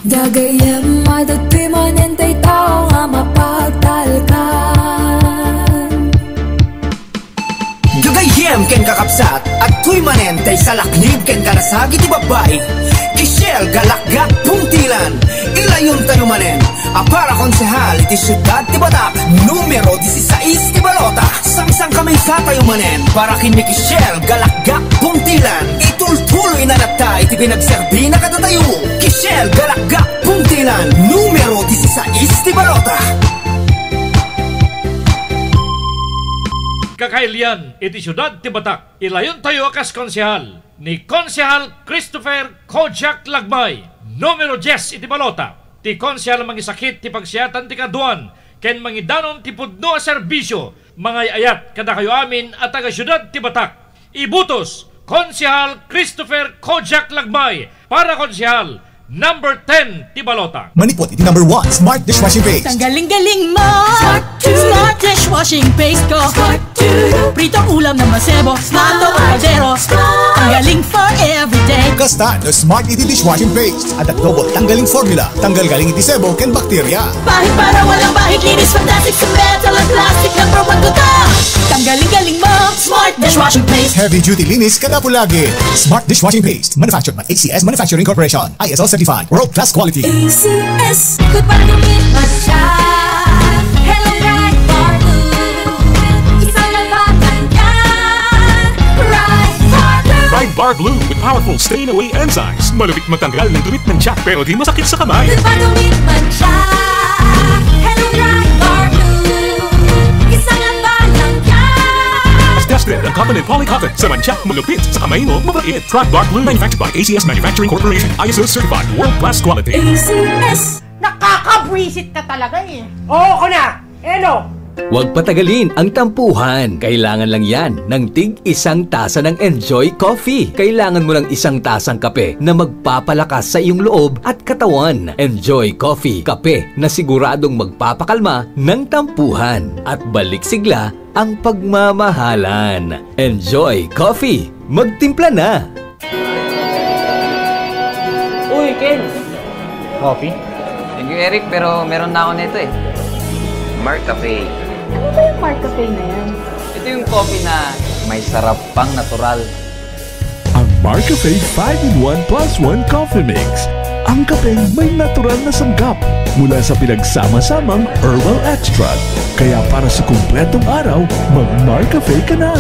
Dagayem madagpimanin tay tao nga mapagtalkan. Dagayem ken kakapsat at tuy manen tay salaknib ken kanasagi ti babay. Kishel galakgat puntilan, ilayon tayo manen. Para konsehal iti Syudad Tibatak, numero 16 ti Balota. Sangsang kami sa tayo manen, para kini Kishel galakgat puntilan. Itultuloy na nata iti pinagserbi na katatayo. Kishel galakgat puntilan, numero 16 ti Balota. Kakailian, iti Syudad Tibatak, ilayon tayo akas konsehal ni Konsehal Christopher Kojak Lagmay, numero 10 iti Balota. Ti konsehal mangisakit ti pagsiyatan ti kaduan, ken mangidanon ti pudno a serbisyo, mga ayat kada kayo amin at taga syudad ti Batak. Ibutos, Konsehal Christopher Kojak Lagbay, para Konsehal, number 10 ti Balota. Manipot iti number 1, Smart Dishwashing Paste. Tanggaling-galing mo! Smart Dishwashing Paste ko! Pritong ulam na masebo, Smart o kaldero, tanggaling for everyday. Kasta the Smart iti Dishwashing Paste. At double tanggaling formula. Tanggal-galing iti sebo ken bakterya. Bahid para walang bahid, linis fantastic sa metal at plastic, number 1 ko ta! Tanggaling-galing mo! Smart Dishwashing Paste. Heavy duty linis kada pulagi. Smart Dishwashing Paste. Manufactured by ACS Manufacturing Corporation. ISO certified. World class quality. ACS, good para gumit masya. Hello Right Bar Blue, isang nagbagan yan. Right Bar Blue. Right Bar Blue with powerful stain-away enzymes. Malupit magtanggal ng dumit ng tiyak pero di masakit sa kamay. Good para gumit masya. Hello Right Bar Blue, isang nagbagan yan. As tested ang cotton and polycotton sa mancha, malupit sa kamay mo, mabait. Right Bar Blue manufactured by ACS Manufacturing Corporation. ISO certified. World class quality. ACS. Nakakabwisit ka talaga eh. Oo ko na. Eno. Huwag patagalin ang tampuhan. Kailangan lang yan ng tig-1 tasa ng Enjoy Coffee. Kailangan mo lang 1 tasang kape na magpapalakas sa iyong loob at katawan. Enjoy Coffee, kape na siguradong magpapakalma ng tampuhan at balik sigla ang pagmamahalan. Enjoy Coffee. Magtimpla na! Uy, Ken! Coffee? Thank you, Eric, pero meron na ako nito eh. Mark Cafe. Ano ba yung Mark Cafe na yan? Ito yung coffee na may sarap pang natural. Ang Mark Cafe 5-in-1 plus 1 Coffee Mix. Ang kape may natural na sanggap mula sa pinagsama-samang herbal extract. Kaya para sa kumpletong araw, mag-Mark Cafe ka na.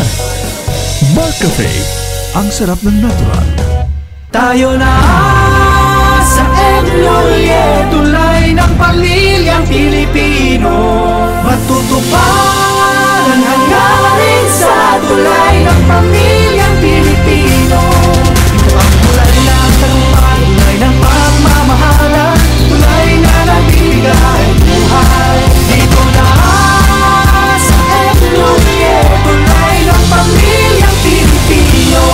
Mark Cafe, ang sarap ng natural. Tayo na sa Enloye, tulay ng pamilyang Pilipino. Matutupad ang hangarin sa tulay ng pamilyang Pilipino. Ito ang tulay ng tagumpay, tulay ng pagmamahalan, tulay na nagbibigay buhay. Dito na sa Enloye, tulay ng pamilyang Pilipino.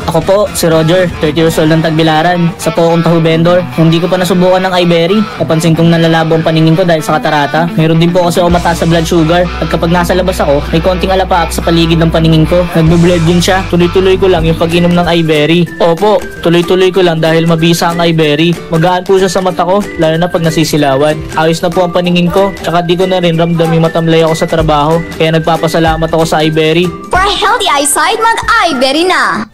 Ako po, si Roger, 30 years old ng Tagbilaran. Sa po akong taho vendor. Hindi ko pa nasubukan ng iBerry. Napansin kong nalalabo ang paningin ko dahil sa katarata. Mayroon din po kasi ako mataas sa blood sugar. At kapag nasa labas ako, may konting alapaap sa paligid ng paningin ko. Nagbe-bled din siya. Tuloy-tuloy ko lang yung pag-inom ng iBerry. Opo, tuloy-tuloy ko lang dahil mabisa ang iBerry. Magaan po siya sa mata ko, lalo na pag nasisilawan. Ayos na po ang paningin ko, tsaka di ko na rin ramdam yung matamlay ako sa trabaho. Kaya nagpapasalamat ako sa iBerry. For a healthy eyesight, mag-iBerry na!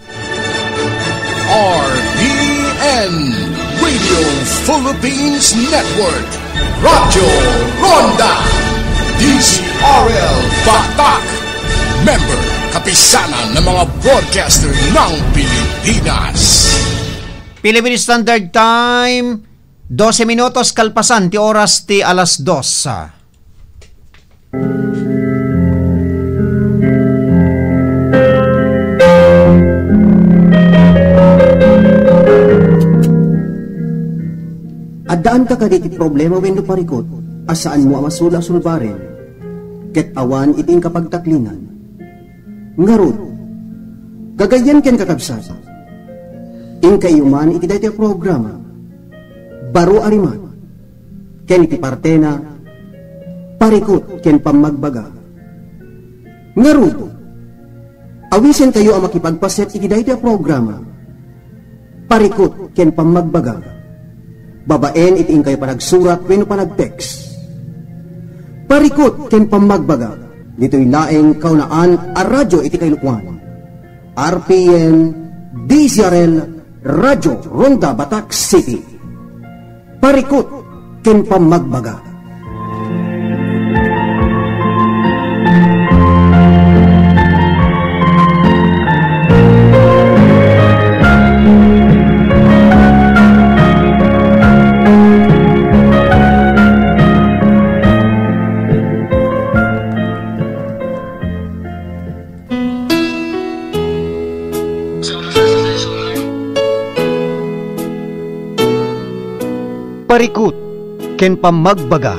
RPN Radio Philippines Network, Radyo Ronda, DZRL Batak, member kapisanan ng mga broadcaster ng Pilipinas. Philippine Standard Time, 12 minutos kalpasan ti oras ti alas 2. Adaan ka kaditi problema wenno parikot, asaan mo amasula sulbaren, ket awan iting kapagtaklingan. Ngarod, gagayan ken kakabsat, ing kayuman iti daytoy programa, baro arimat, ken iti partena, parikot ken pamagbaga. Ngarod, awisen kayo ang makipagpaset iti daytoy programa, parikot ken pamagbaga. Babaen iting kayo panagsurat wenno panag-text. Parikot ken pamagbaga. Dito'y laeng kaunaan a radyo iti kaylukwan. RPN DZRL Radyo Ronda Batak City. Parikot ken pamagbaga. Parikot ken pamagbaga.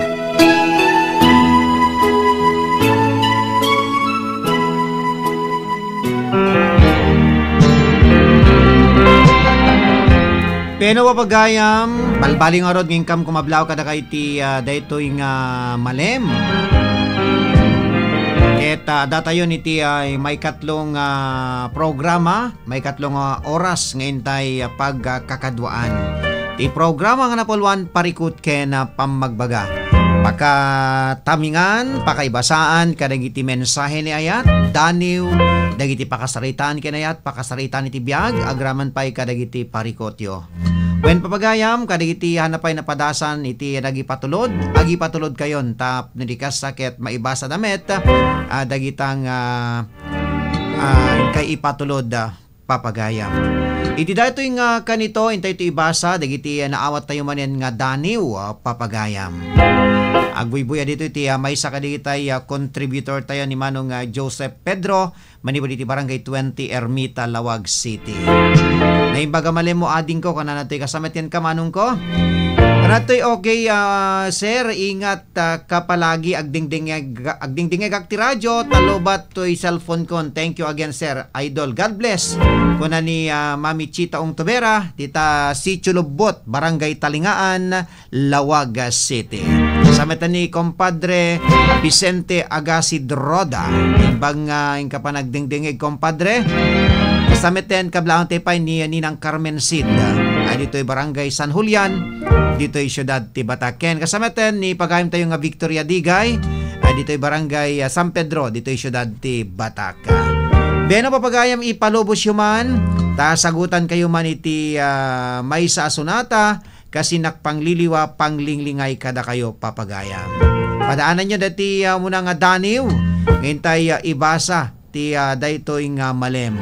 Peno papagayam, balbaling arod ng kam kumablaw kada kay ti daytoy nga malem. Datayon iti ay may katlong programa, may katlong oras ngayon tayo pagkakadwaan. Ti programa nga napulwan parikot ken pamagbaga. Pakatamingan, pakaibasaan kadagiti mensahe ni ayat, daniw, dagiti pakasaritaan kinayat, pakasaritaan iti biag, agraman pay kadagiti parikotyo. When papagayam, kadagiti hanapay napadasan iti nagipatulod, agipatulod kayon, tap nidikas sakit maibasa damit, dagitang kay ipatulod papagayam. Iti dito yung kanito, intay ito ibasa, dagiti naawat tayo manin nga daniw papagayam. Agbuy-buya dito iti may sakaditay contributor tayo ni Manong Joseph Pedro, manibod iti barangay 20 Ermita, Lawag City. Naimbaga mali mo ading ko, kananatoy kasamet yan ka Manong ko. Kanatoy okay sir, ingat ka palagi agdingdingeg akti radyo, talobat to'y cellphone kon. Thank you again sir, idol. God bless. Kuna ni Mami Chita Ong Tobera, dita si Chulubot, barangay Talingaan, Lawag City. Sametan ni compadre Vicente Agasid Roda, ibang ingka pa nagdingdingig compadre. Sametan kablaang tepay ni Ninang Carmen Sid, ay dito'y barangay San Julian, dito'y syudad ti Bataken. Kasametan ni pagayam tayo nga Victoria Digay, ay dito'y barangay San Pedro, dito'y syudad ti Bataka. Beno papagayam ipalubos yuman, sagutan kayo man iti may sa asunata, kasi nakpangliliwa panglingligay kada kayo papagayam. Padaanan nyo dati muna nga daniw, ngayon tayo ibasa ti daytoy nga malem.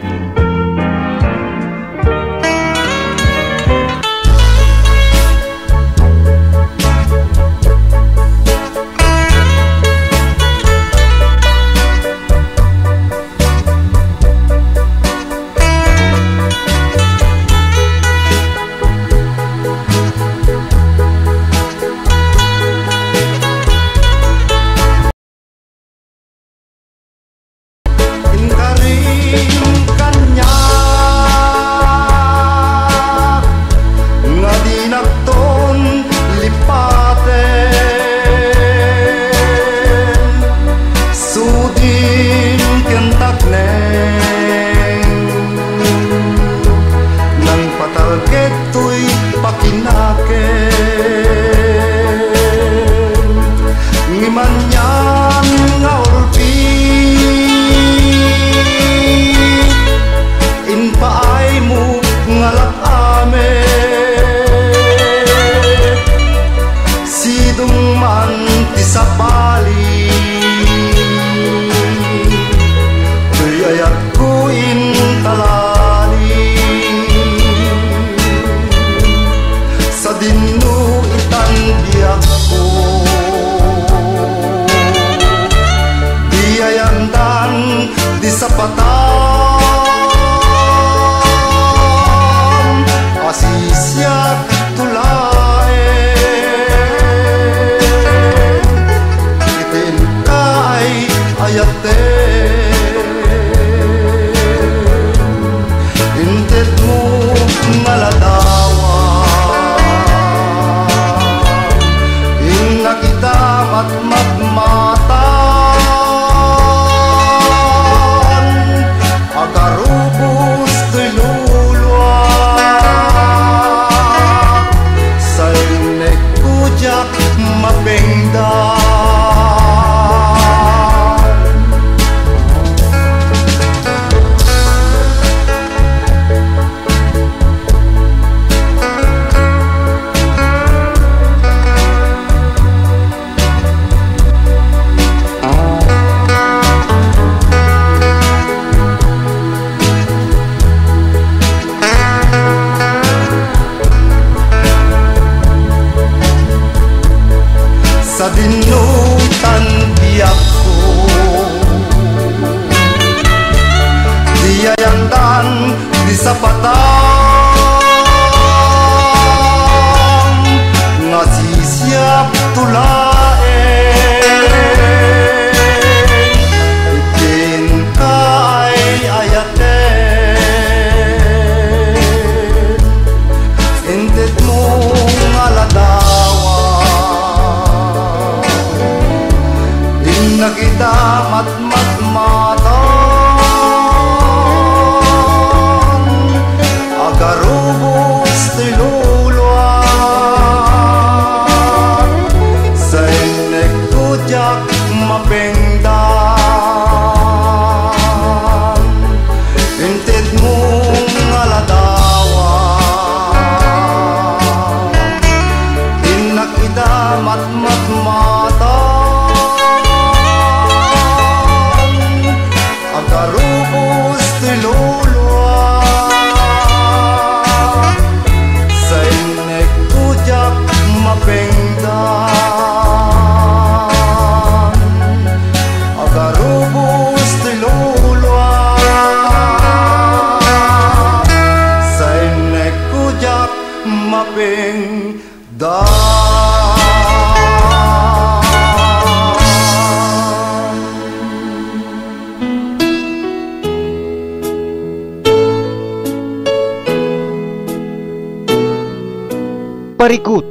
Parikut,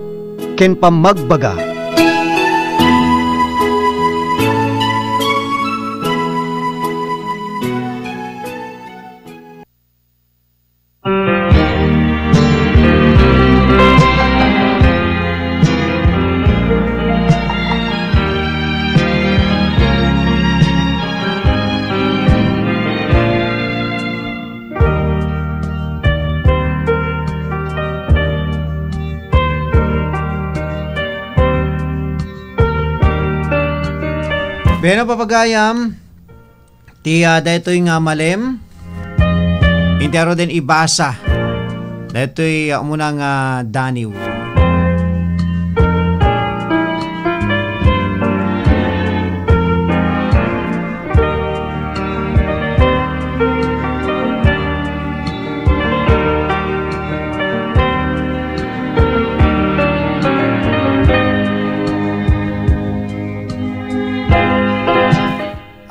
ken pamagbaga. Beno papagayam, dahito'y nga malem, hindi aro din ibasa, dahito'y umunang daniw.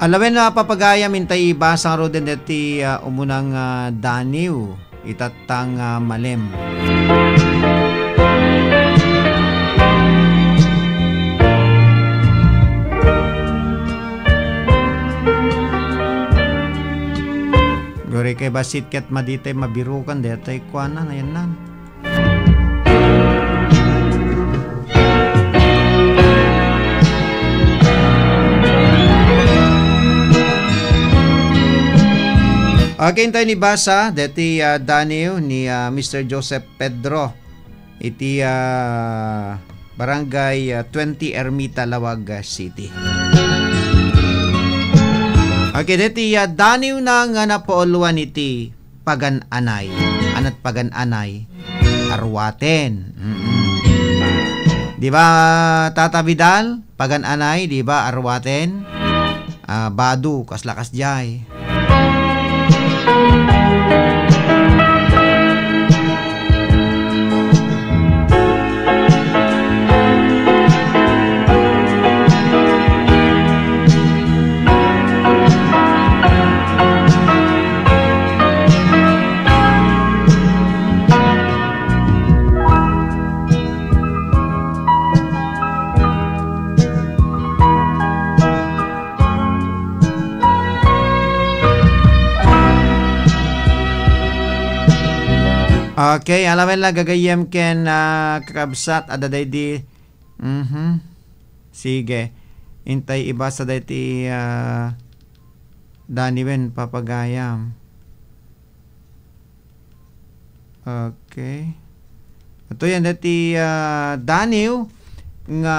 Alawen na papagaya mintay ibasa ro din deti umunang daniw itatang malem. Gori kay basit ket maditay mabirukan detay kuanan ayan nan. Akin tayo ni basa deti daniw ni Mr. Joseph Pedro iti barangay 20 Ermita Lawag City. Okay, deti daniw na nga napauluan iti pagan-anay. Anat pagan-anay arwaten. Di ba Tata Vidal? Pagan-anay, di ba arwaten? Badu kaslakas jay. Okay, alamin lang gagayem ken kakabsat adaday di. Sige. Intay ibasa day ti daniwen papagayam. Okay. Ito yan dati daniw nga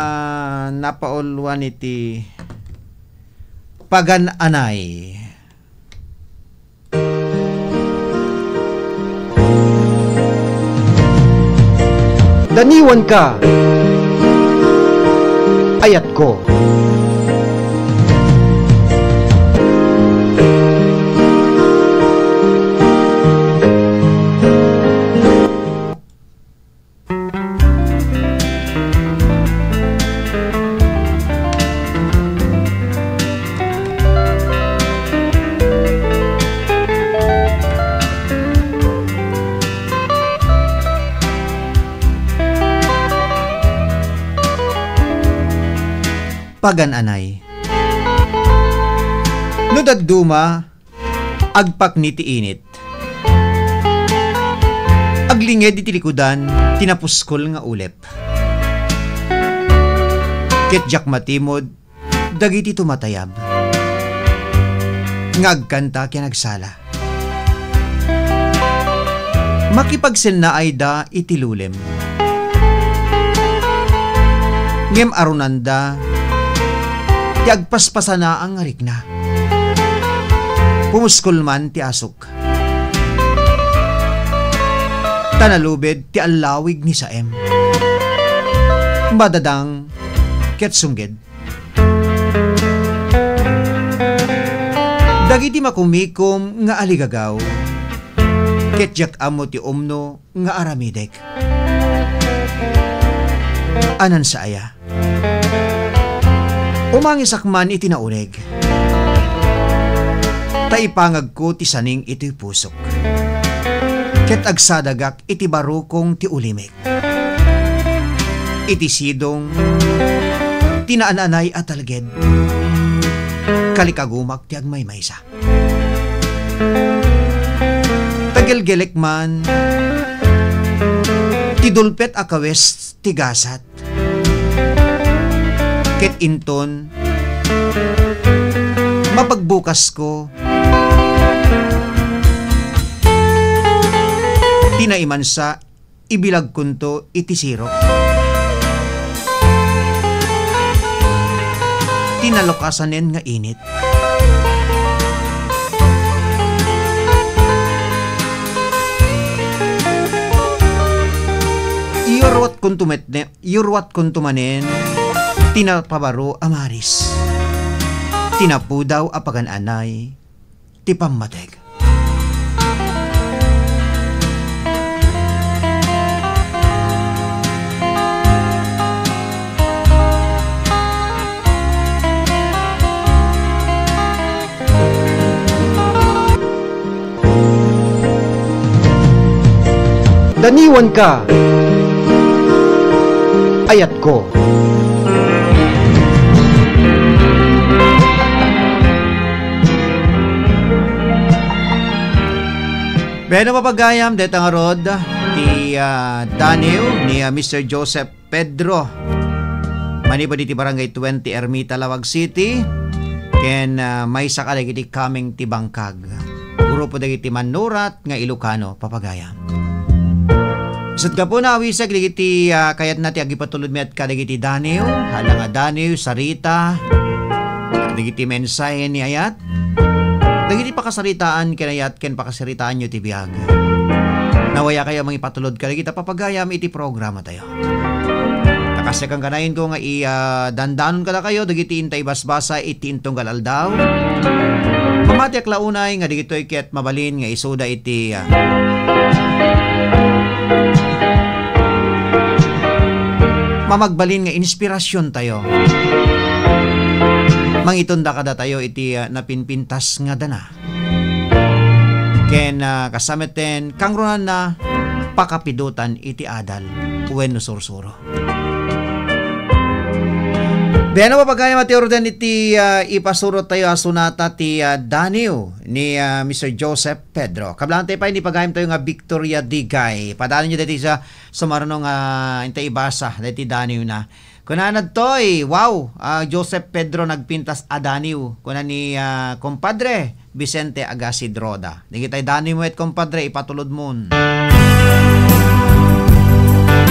napauluan iti pagan-anay. Daniwan ka, ayat ko. pagananay. Nudad duma, agpak ni ti init. Aglinged iti likudan, tinapuskol nga ulep. Ket jak matimod, dagiti tumatayab. Ngagkanta kaya nagsala. Makipagsen na ay da itilulem. Ngem arunanda, ti agpaspasana ang arik na. Pumuskol man ti asok. Tanalubed ti alawig ni Saem. Madadang ket sungged. Dagiti makumikom nga aligagaw. Ket jak amo ti umno nga aramidek. Anan sa aya. Umangisakman iti nauneg. Taipangag ko ti saning iti pusok. Ket agsadagak iti barukong ti ulimik. Iti sidong tinaananay at alged. Kalikagumak ti agmaymaysa. Tagelgelek man ti dulpet akawes ti gasat. Ket inton mapagbukas ko tinaimansa ibilag kunto iti sirok. Tinalokasanen nga init. Yurwat kuntumanen tinapabaro amaris. Tinapudaw apagan anay ti pammateg. Daniwan ka, ayat ko. Pero mapagayam, dito nga rod, ti Daniel ni Mr. Joseph Pedro. Manipa diti barangay 20 Ermita, Lawag City. Ken may sakalag iti kaming ti Bangkag. Grupo dagiti Manurat nga Ilocano, papagayam. Isat ka po na awisag dagiti kayat nati agipatulod mi at kadagiti Daniel. Hala nga Daniel, Sarita, dagiti mensahe ni ayat. Dagiti pakasaritaan kinayat ken pakasaritaan nyo ti biyag. Nawaya kaya mga ipatulod ka dagiti papagayam iti programa tayo. Takasyakan kanayin ko nga dandanon ka na kayo dagiti intay basbasa iti intong galaldaw. Mamati aklaunay nga dagitoy ket mabalin nga isuda iti mamagbalin nga inspirasyon tayo. Mangitunda kada tayo iti napinpintas nga dana. Ken kasameten kangrunan na pakapidutan iti adal uwen no sursuro. Beno mapagaya matiordan iti ipasurot tayo asunata ti Daniel ni Mr. Joseph Pedro. Kablaan tayo pa pagayam tayo nga Victoria Digay. Padaan nyo dati sa sumaranong intay ibasa dati Daniel na. Kunanad toy, wow, Joseph Pedro nagpintas a Daniel. Kunan ni compadre Vicente Agasid Roda. Digitay Daniel mo et compadre ipatulod mo.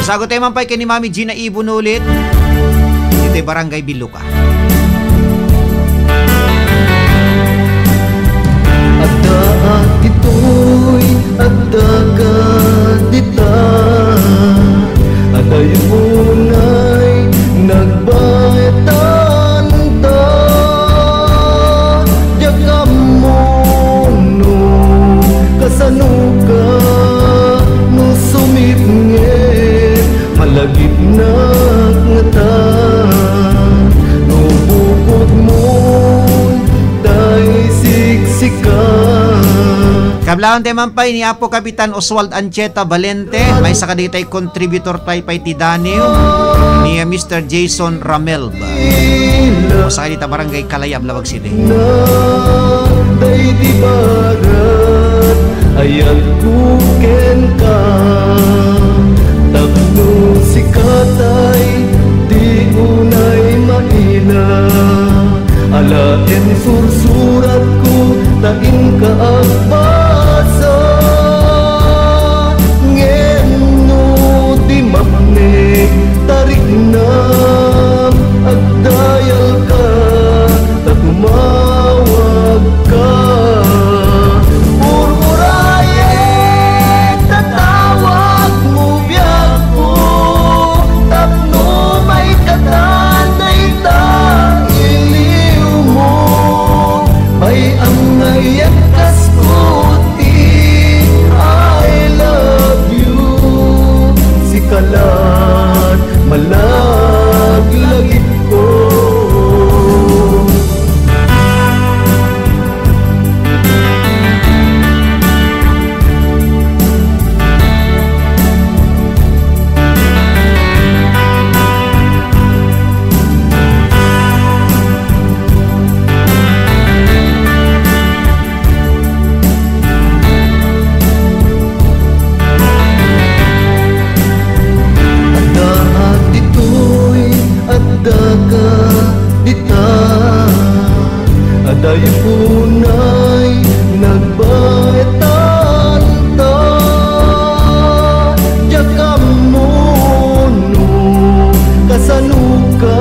Isagot tayo man pa kay ni Mami Gina Ibon ulit. Dito Barangay Biluka. Ada ito'y ada kadita. Ada yunay nagbaetan ta. Diagam mo no kasanuka no sumitngit malagip na ngata. Kablaon tayo mampay ni Apo Kapitan Oswald Ancheta Valente. May sa kaditay contributor tayo pay ti Daniel ni Mr. Jason Ramel ba. O sa kadita barangay Kalayab, Lawag City. Day di barat ayat kuken ka tapno si katay di unay maila alaen sursurat ko tain ka agbasa ngeno di mapne tarik na agdayal ka tatumawag ka Ururaye tatawag mo biyak ko tapno may katanay ta iliw mo may angayat kaskuti I love you si kalat malaglagit ko Aday punay nagbaetan ta Jakam mono kasanuka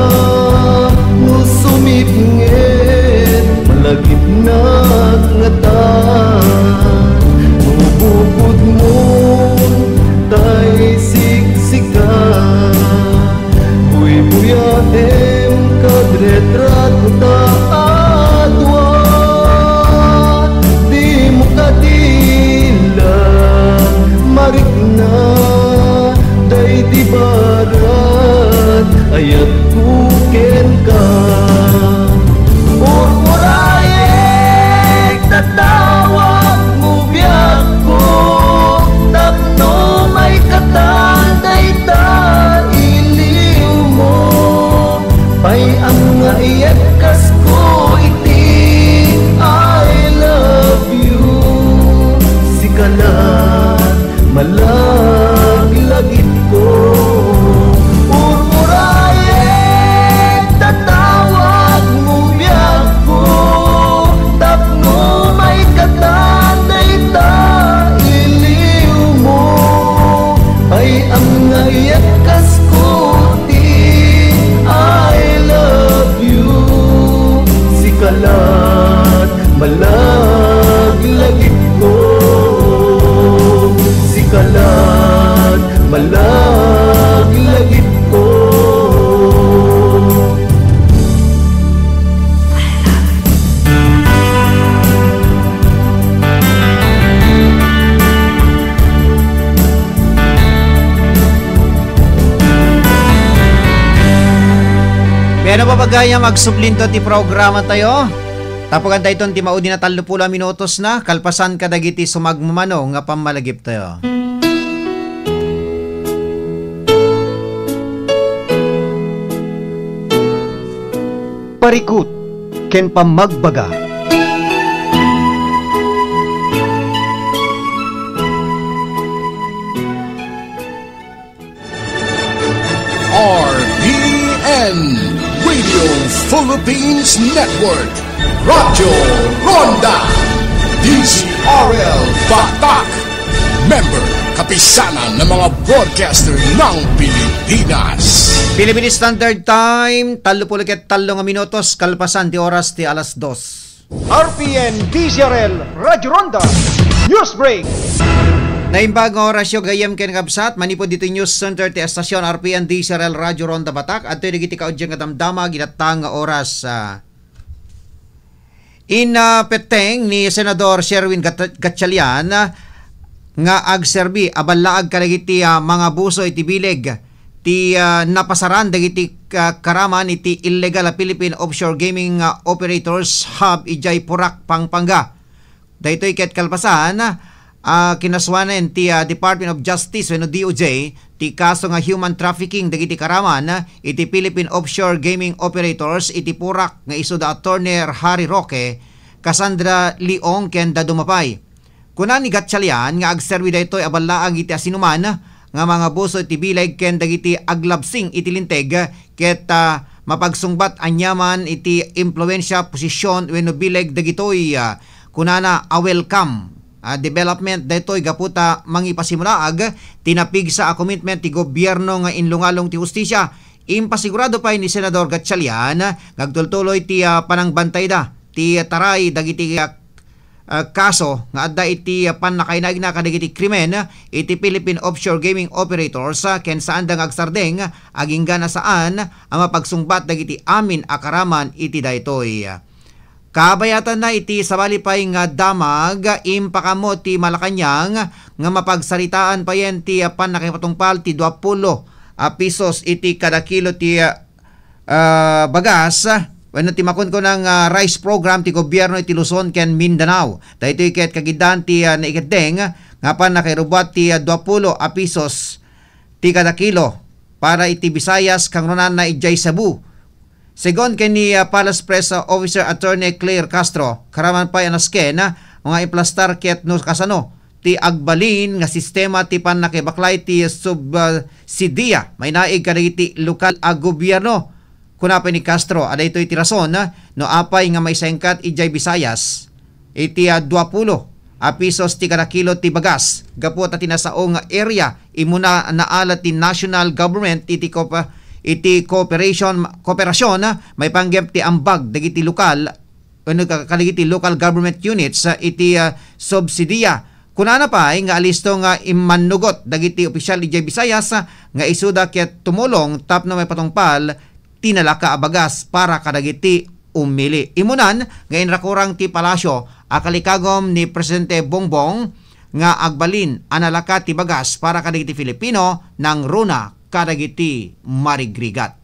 musumipngit malagip na ngata Mubukod mo tay siksika Buy-buyaem kadretrato ta marikna day di barat ayat kuken ka Ururayek tatawag mo biyak ko tapno may katanday ta iliw mo pay ang ngayat kasko iti I love you si kalat malaglagit ko Ururayek tatawag mo biyak ko tapno may katanay ta iliw mo ay ang ngayat kaskuti I love you si kalat malaglagit ko kalat malaglagit ko Pero papagaya magsublinto ti programa tayo. Tapugan tayo ti maudi na 30 minutos na kalpasan kadagiti sumagmumano nga pamalagip tayo. Parikut ken pamagbaga. RPN Radio Philippines Network Radyo Ronda DZRL Batak Member kapisanan ng mga broadcaster ng Pilipinas. Philippine Standard Time 33 minutos kalpasan ti oras ti alas 2. RPN DZRL Radyo Ronda News Break. Naimbag nga oras yung gayam ken kabsat manipod dito News Center ti estasyon RPN DZRL Radyo Ronda Batak at ito nagiti kaudyang katamdama ginatang nga oras peteng ni Senador Sherwin Gatchalian nga agserbi abalaag kalagiti mga buso iti bileg ti napasaran dagiti karaman iti illegal Philippine Offshore Gaming Operators Hub ijay Purak Pampanga. Daytoy ket kalpasan kinaswanen ti Department of Justice wenno DOJ ti kaso nga human trafficking dagiti karaman iti Philippine Offshore Gaming Operators iti purak nga isu da Attorney Harry Roque, Cassandra Leong ken Dadumapay. Kunan ni Gatchalian nga agserbi daytoy abalaang iti asinuman nga mga buso iti bileg ken dagiti aglabsing iti linteg ket mapagsungbat anyaman iti impluwensya posisyon wenno bileg dagitoy kunana a welcome development daytoy gaputa mangipasimulaag tinapig sa commitment ti gobyerno nga inlungalong ti hustisya. Impasigurado pa ni Senador Gatchalian nagtultuloy ti panangbantay da ti taray dagiti kaso nga adda iti panakainaig na kadagiti krimen iti Philippine Offshore Gaming Operators ken saan da agsardeng aging gana saan ang mapagsungbat dagiti amin akaraman iti daytoy. Kabayatan na iti sabali pay nga damag impakamo ti Malacañang nga mapagsaritaan pa yen ti panakipatungpal ti 20 pesos iti kada kilo ti bagas wenno ti makon ko ng rice program ti gobyerno iti Luzon ken Mindanao. Daytoy ket kagidan ti naiketdeng nga panakirubot ti 20 pesos ti kada kilo para iti Visayas kang runan na ijay Cebu. Segon ken ni Palace Press Officer Attorney Claire Castro, karaman pa anasken mga iplastar ket no kasano ti agbalin nga sistema ti panakibaklay ti subsidiya may naig kadagiti lokal a gobyerno. Kunapay ni Castro ada ito iti rason no apay nga may sengkat ijay Visayas iti 20 pesos ti kada kilo ti bagas gapot at tinasaong area imuna naala ti national government iti kooperasyon may panggep ti ambag dagiti lokal kaligiti local government units iti subsidiya. Kunana pa nga alisto nga imanugot dagiti opisyal ijay Visayas nga isuda ket tumulong tapno may patungpal tinalaka abagas para kadagiti umili. Imunan nga inrakurang ti palasyo akalikagom ni Presidente Bongbong nga agbalin analaka ti bagas para kadagiti Filipino nang runa kadagiti marigrigat.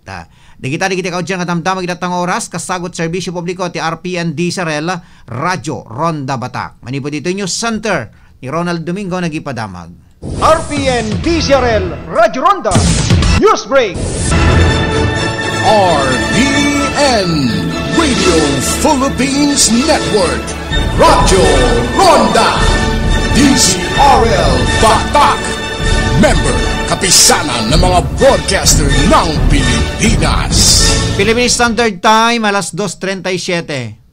Digita kaudyan nga tamdamag idatang oras kasagot serbisyo publiko ti RPN Diesel Radyo Ronda Batak. Manipod dito News Center ni Ronald Domingo nagipadamag. RPN Diesel Radyo Ronda News Break. RPN Radio Philippines Network Radyo Ronda DZRL Batak. Member kapisanan ng mga broadcaster ng Pilipinas. Philippine Standard Time, alas 2:37.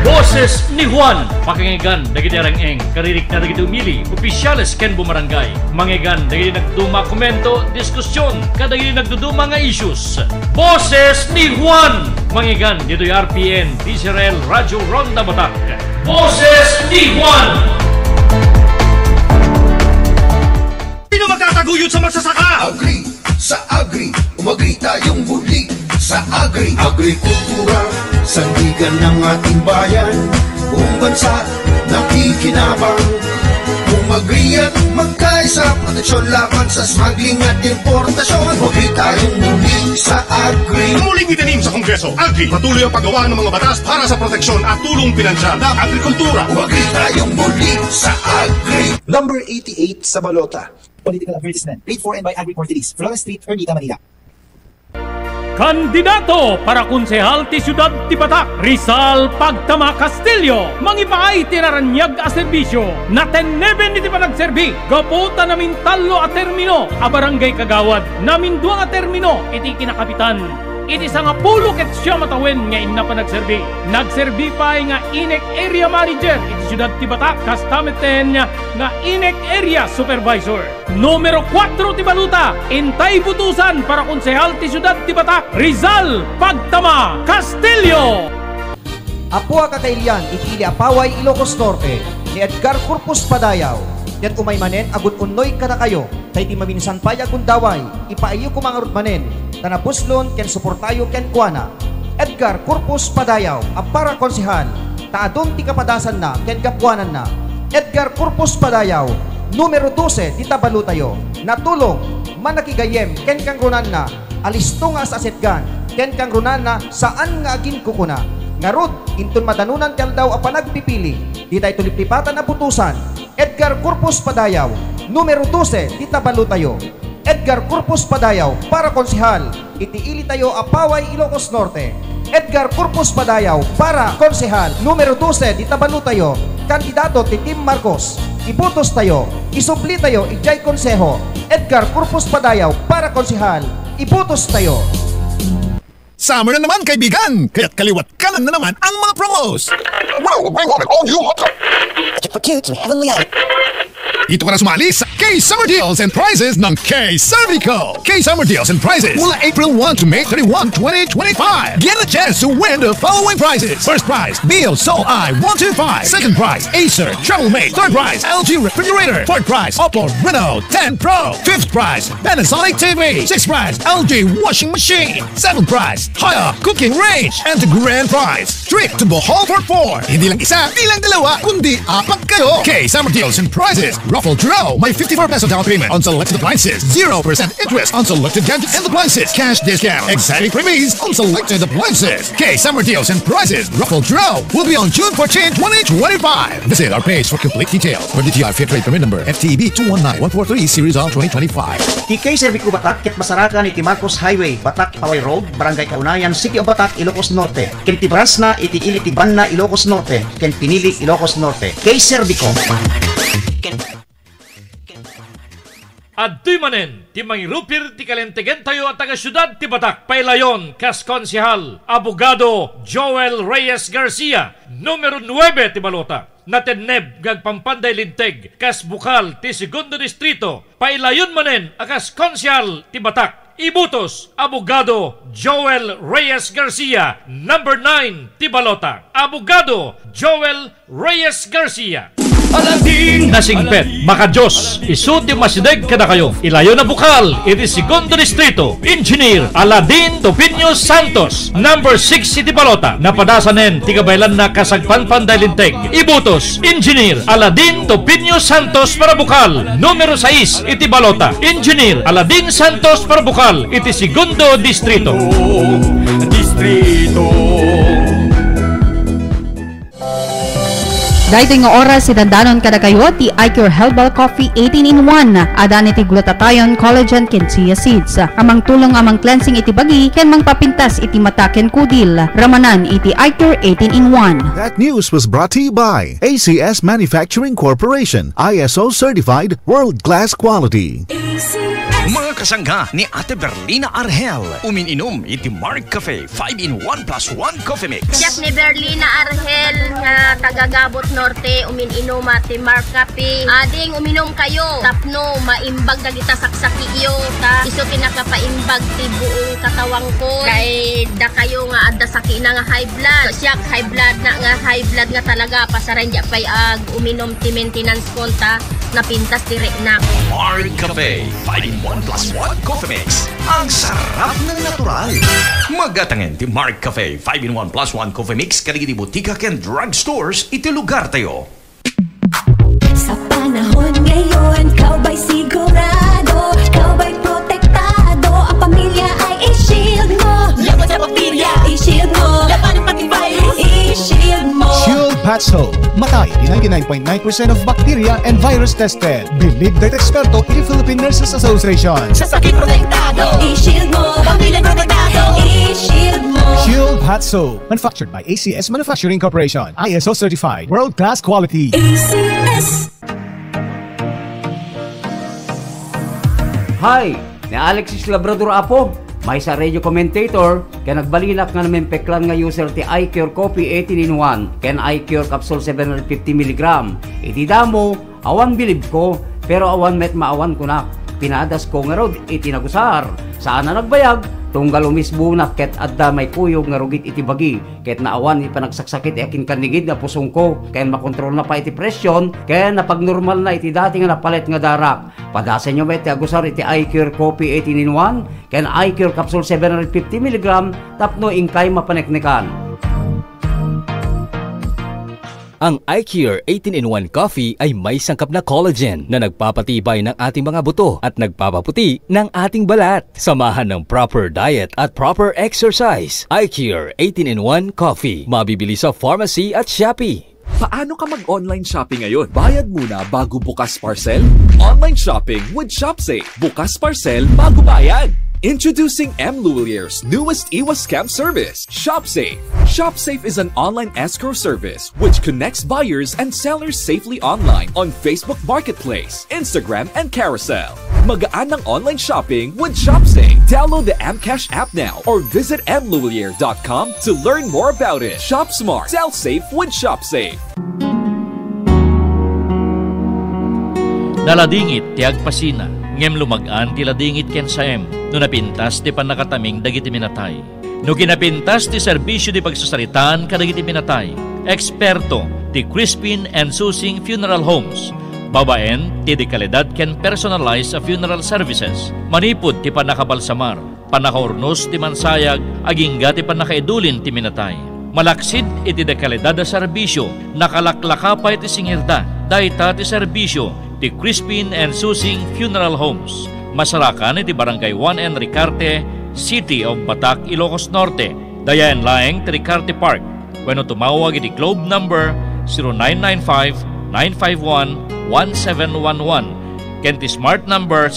Boses ni Juan, pakinggan dagiti arang-eng, karirik na dagiti umili, opisyales ken bumarangay. Manggigan dagiti nagduma komento, diskusyon, kadagiti nagduduma nga issues. Boses ni Juan, manggigan dito yung RPN, Diesel Radyo Ronda Batak. Boses ni Juan. Sino magtataguyod sa magsasaka? Agri, sa Agri, umagri tayong muli. Sa Agri, agrikultura, sandigan ng ating bayan. Buong bansa, nakikinabang. Umagri at magkaisa, proteksyon laban sa smuggling at importasyon. Umagri tayong muli sa Agri. Muling itanim sa Kongreso, Agri, patuloy ang paggawa ng mga batas para sa proteksyon at tulong pinansyal ng agrikultura. Umagri tayong muli sa Agri. Number 88 sa Balota. Political advertisement. Paid for and by Agri-Portuguese. Flores Street, Ernita, Manila. Kandidato para konsehal ti Siyudad ti Batak, Rizal Pagtama Castillo, mangipaay tinaranyag a serbisyo na teneben iti panagserbi. Gaputa namin talo a termino a barangay Kagawad, namin duang a termino iti kinakapitan. Iti sa nga pulo ket siya matawen nga inna pa nagserbi. Nagserbi pa nga INEC Area Manager iti Siyudad ti Batak, kastameten nga INEC Area Supervisor. Numero 4 ti Baluta, intay butusan para konsehal ti Siyudad ti Batak, Rizal Pagtama Castillo. Apua kakailian itili apaway Ilocos Norte ni Edgar Corpus Padayaw. Yan umaymanen agun unnoy kada kayo. Tay ti maminsan pay agun daway ipaayo ko mga rutmanen. Tanapuslon ken suportayo ken kuana. Edgar Corpus Padayaw, ang para konsehal. Taadong ti kapadasan na ken kapuanan na. Edgar Corpus Padayaw, numero 12 ti Tabalutayo. Natulong manakigayem ken kangrunan na alisto nga sa asetgan ken kangrunan na saan nga agin kukuna. Ngarod, intun madanunan kal daw a panagpipili. Di tayo tuliplipatan na putusan. Edgar Corpus Padayaw, numero 12, Tita Balo tayo. Edgar Corpus Padayaw, para konsehal. Itiili tayo Apaway, Ilocos Norte. Edgar Corpus Padayaw, para konsehal, numero 12, Tita Balo tayo. Kandidato ti Tim Marcos. Ibutos tayo, isupli tayo, ijay konseho. Edgar Corpus Padayaw, para konsehal. Ibutos tayo. Summer na naman, kaibigan! Kaya't kaliwat kanan na naman ang mga promos! Ito ka na sumali sa K-Summer Deals and Prizes ng K-Cervico! K-Summer Deals and Prizes mula April 1 to May 31, 2025! Get a chance to win the following prizes! First prize, Bill Sol I-125. Second prize, Acer Travelmate. Third prize, LG Refrigerator. Fourth prize, Oppo Reno 10 Pro. Fifth prize, Panasonic TV. Sixth prize, LG Washing Machine. Seventh prize, Haya Cooking Range. And the grand prize, trip to Bohol for 4. Hindi lang isa, hindi lang dalawa, kundi apat kayo! K-Summer Deals and Prizes. Raffle draw, may 54 peso down payment on selected appliances, 0% interest on selected gadgets and appliances, cash discount, exciting freebies on selected appliances. K-Summer Deals and Prizes Raffle draw will be on June 14, 2025. Visit our page for complete details. For DTI Fair Trade Permit Number FTEB 219143 Series of 2025. Ti K-Cervico Batak, ket masarakan iti Marcos Highway, Batak, Paway Road, Barangay Kaunayan, City of Batak, Ilocos Norte. Ken ti Brasna, iti Ili ti Banna, Ilocos Norte. Ken Pinili, Ilocos Norte. K-Cervico. Adtoy manen, ti mangrupir ti kalentegen tayo at taga-syudad ti Batak. Pailayon, kas konsehal, abogado Joel Reyes Garcia, numero 9 ti Balota. Nateneb gag Pampanday Linteg, kas bukal ti Segundo Distrito. Pailayon manen, akas konsehal ti Batak. Ibutos, abogado Joel Reyes Garcia, number 9 ti Balota. Abogado Joel Reyes Garcia. Aladin nasingpet, maka Diyos, isuti masideg kada kayo. Ilayo na bukal, iti Segundo Distrito. Engineer Aladin Topinio Santos, number 6 iti Balota. Napadasanen, tigabaylan na kasagpan Pandaylinteg. Ibutos, Engineer Aladin Topinio Santos para bukal, numero 6 iti Balota. Engineer Aladin Santos para bukal, iti Segundo Distrito. Dahito nga oras si dandanon kada kayo ti iCure Herbal Coffee 18-in-1. Adan iti glutathione, collagen, ken chia seeds. Amang tulong amang cleansing iti bagi ken mangpapintas iti mata ken kudil. Ramanan iti iCure 18-in-1. That news was brought to you by ACS Manufacturing Corporation. ISO certified, world-class quality. Mga kasangga ni Ate Berlina Argel, umininom iti Mark Cafe 5-in-1 plus 1 coffee mix. Jack ni Berlina Argel nga taga-Gabot Norte, umininom ati Mark Cafe. Ading uminom kayo, tapno maimbag dagita saksaki iyo ta iso pinakapaimbag ti buong katawang ko. Kay da kayo nga adda saki na nga high blood. So, siya high blood na nga high blood nga talaga pasaran ja pay ag uminom ti maintenance konta napintas ti na. Mark Cafe 5-in-1 plus 1 coffee mix. Ang sarap ng natural. Magatangan ti Mark Cafe 5-in-1 plus 1 coffee mix karigiti butika ken drugstores iti lugar tayo. Sa panahon ngayon, kau ba'y sigurado? Kau ba'y protektado? Ang pamilya ay i-shield mo. Laban sa bakterya, i-shield mo. Laban ng pati virus, i-shield mo. Shield Patso. Matay di 99.9% of bacteria and virus tested. Believed by eksperto in the Philippine Nurses Association. Sa sakit protektado, i-shield mo. Pamilya protektado, i-shield mo. Shield Patso. Manufactured by ACS Manufacturing Corporation. ISO certified. World-class quality. ACS. Hi! Ni Alexis Labrador Apo. May sa radio commentator kaya nagbalinak nga namin peklan nga user ti iCure Coffee 18-in-1 ken iCure Capsule 750mg. Iti damo, awan bilib ko pero awan met maawan ko na. Pinadas ko nga rod iti nagusar. Saan na nagbayag? Tunggal umisbunak ket adda may kuyog nga rugit iti bagi. Ket naawan ipanagsaksakit akin kanigid na pusong ko. Kaya makontrol na pa iti presyon. Kaya napagnormal na iti dati nga napalit nga darak. Padasan nyo ba iti agusar iti iCure Coffee 18-in-1 ken iCure Capsule 750mg tapno ingkay mapaneknekan. Ang iCure 18-in-1 Coffee ay may sangkap na collagen na nagpapatibay ng ating mga buto at nagpapaputi ng ating balat. Samahan ng proper diet at proper exercise. iCure 18-in-1 Coffee. Mabibili sa pharmacy at Shopee. Paano ka mag-online shopping ngayon? Bayad muna bago bukas parcel? Online shopping with ShopSafe. Bukas parcel bago bayad. Introducing M. Luelier's newest iwas scam service, ShopSafe. ShopSafe is an online escrow service which connects buyers and sellers safely online on Facebook Marketplace, Instagram, and Carousel. Magaan ng online shopping with ShopSafe. Download the Mcash app now or visit mluelier.com to learn more about it. Shop smart, sell safe with ShopSafe. Naladingit ti agpasina, ngem lumagaan ti ladingit ken saem, no napintas ti panakataming dagiti minatay. No kinapintas ti serbisyo ti pagsasalitaan kadagiti minatay. Eksperto ti Crispin and Susing Funeral Homes. Babaen ti dekalidad ken personalized funeral services. Manipod ti panakabalsamar, panakaurnos ti mansayag, agingga ti panakaidulin ti minatay. Malaksid iti dekalidad da serbisyo, nakalaklakapay ti singirda, dayta ti serbisyo ti Crispin and Susing Funeral Homes. Masarakan iti Barangay 1 and Ricarte, City of Batac, Ilocos Norte. Dayan laeng ti Ricarte Park. Wenno tumawag iti Globe number 0995-951-1711. Ken ti Smart number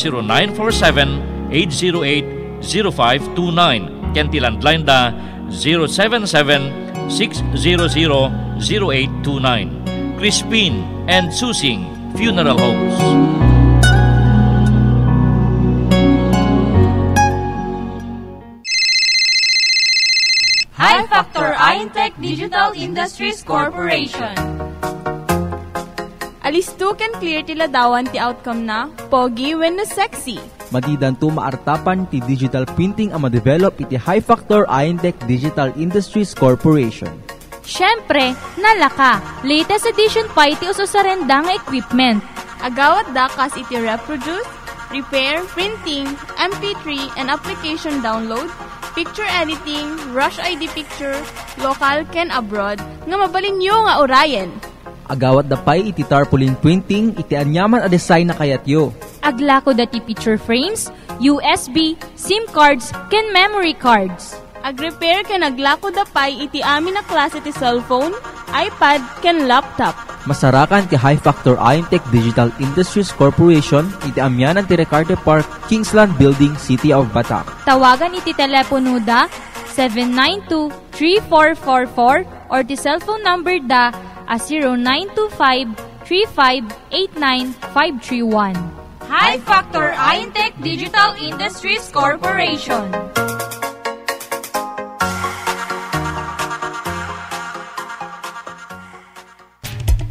0947-808-0529. Ken ti landline da 077-600-0829. Crispin and Susing Funeral Homes. High Factor Intech Digital Industries Corporation. Alisto can clear tila dawan ti outcome na pogi when no sexy. Madidan to maartapan ti digital printing ang ma-develop iti High Factor Intech Digital Industries Corporation. Siyempre, nalaka. Latest edition pa iti uso sa renda nga equipment. Agawat da kas iti reproduce, repair, printing, MP3 and application download, picture editing, rush ID picture, local ken abroad, nga mabalin nyo nga orayen. Agawat da pay iti tarpaulin printing, iti anyaman a design na kayatyo. Aglako dati picture frames, USB, SIM cards, ken memory cards. Ag-repair ken aglako da pay iti amin na klase ti cellphone, iPad, ken laptop. Masarakan ti High Factor Intech Digital Industries Corporation iti amyanan ti Ricarte Park, Kingsland Building, City of Batac. Tawagan iti telepono da 792-3444 or ti cellphone number da a 0925-3589-531. High Factor Intech Digital Industries Corporation.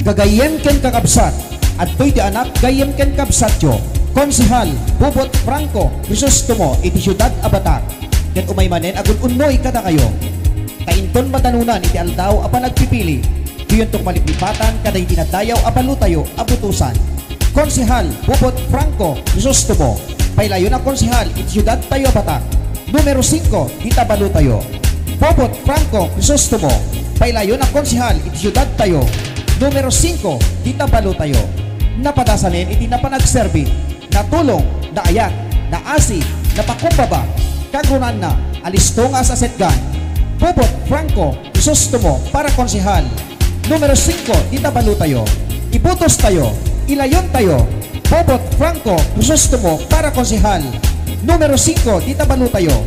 Kagayem ken kakabsat at to'y di anak gayem ken kabsatyo. Konsehal Bubot Franco Crisostomo iti siyudad Batac. Ken umaymanen agun unnoy kada kayo. Kainton matanunan iti aldaw apan nagpipili. Diyon tong maliplipatan kada iti nadayaw apalutayo abutusan. Konsehal Bubot Franco Crisostomo. Pailayo na konsehal iti siyudad tayo Batac. Numero 5 dita balutayo. Bubot Franco Crisostomo. Pailayo na konsehal iti siyudad tayo. Numero 5, dita balutayo. Napadasanin iti napanagserbi, natulong, naayat, naasi, napakumbaba, kagunan na, alisto nga sa setgan. Bubot Franco Crisostomo para konsehal. Numero 5, dita balutayo. Ibutos tayo, ilayon tayo. Bubot Franco Crisostomo para konsehal. Numero 5, dita balutayo.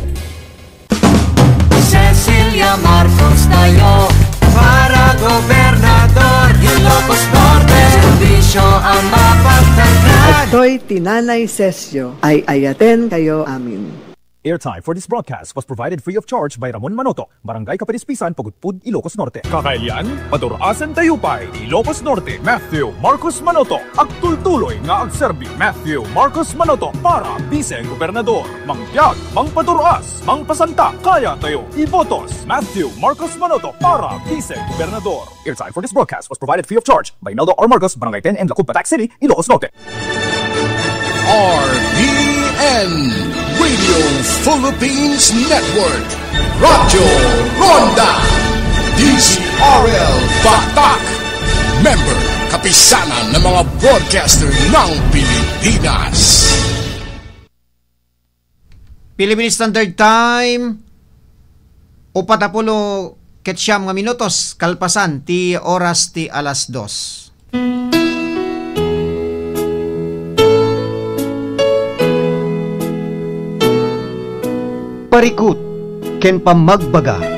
Cecilia Marcos tayo para gobernador Ilocos Norte. Servisyo ang mapagtanggad. Ako'y Tinanay Sesyo ay ayaten kayo amin. Airtime for this broadcast was provided free of charge by Ramon Manoto, Barangay Kapitispisan, Pagudpud, Ilocos Norte. Kakailian, Padurasan Tayupay, Ilocos Norte, Matthew Marcos Manoto. Agtultuloy nga agserbi, Matthew Marcos Manoto para Biseng Gobernador. Mangtiyag, mangpaturas, mangpasanta, kaya tayo. Ibotos, Matthew Marcos Manoto para Biseng Gobernador. Airtime for this broadcast was provided free of charge by Naldo R. Marcos, Barangay 10 and Lacub, Batac City, Ilocos Norte. RPN Radio Philippines Network, Radyo Ronda, DZRL Batac, Member, kapisanan ng mga broadcaster ng Pilipinas. Philippine Standard Time, 40 ketsyam nga minutos, kalpasan, ti oras ti alas 2. Parikut, ken pamagbaga.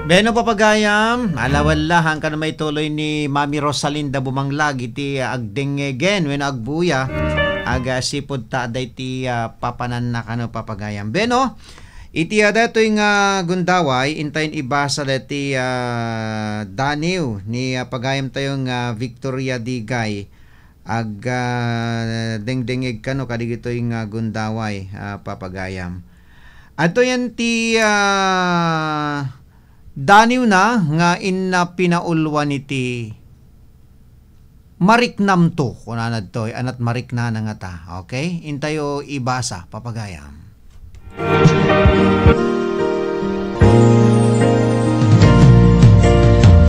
Beno papagayam, alawallahan ka na may tuloy ni Mami Rosalinda Bumanglag iti agdengegen when agbuya aga sipod ta aday ti papanan na kano papagayam. Beno, iti dato yung gundaway intayin ibasa dati Daniw ni pagayam tayong Victoria Digay ag dengdengeg kano kadigito yung gundaway papagayam. Ato yan ti Daniw na nga pinaulwan iti mariknam to kunanad to anat marikna na nga ta. Okay? Intayo ibasa papagayam.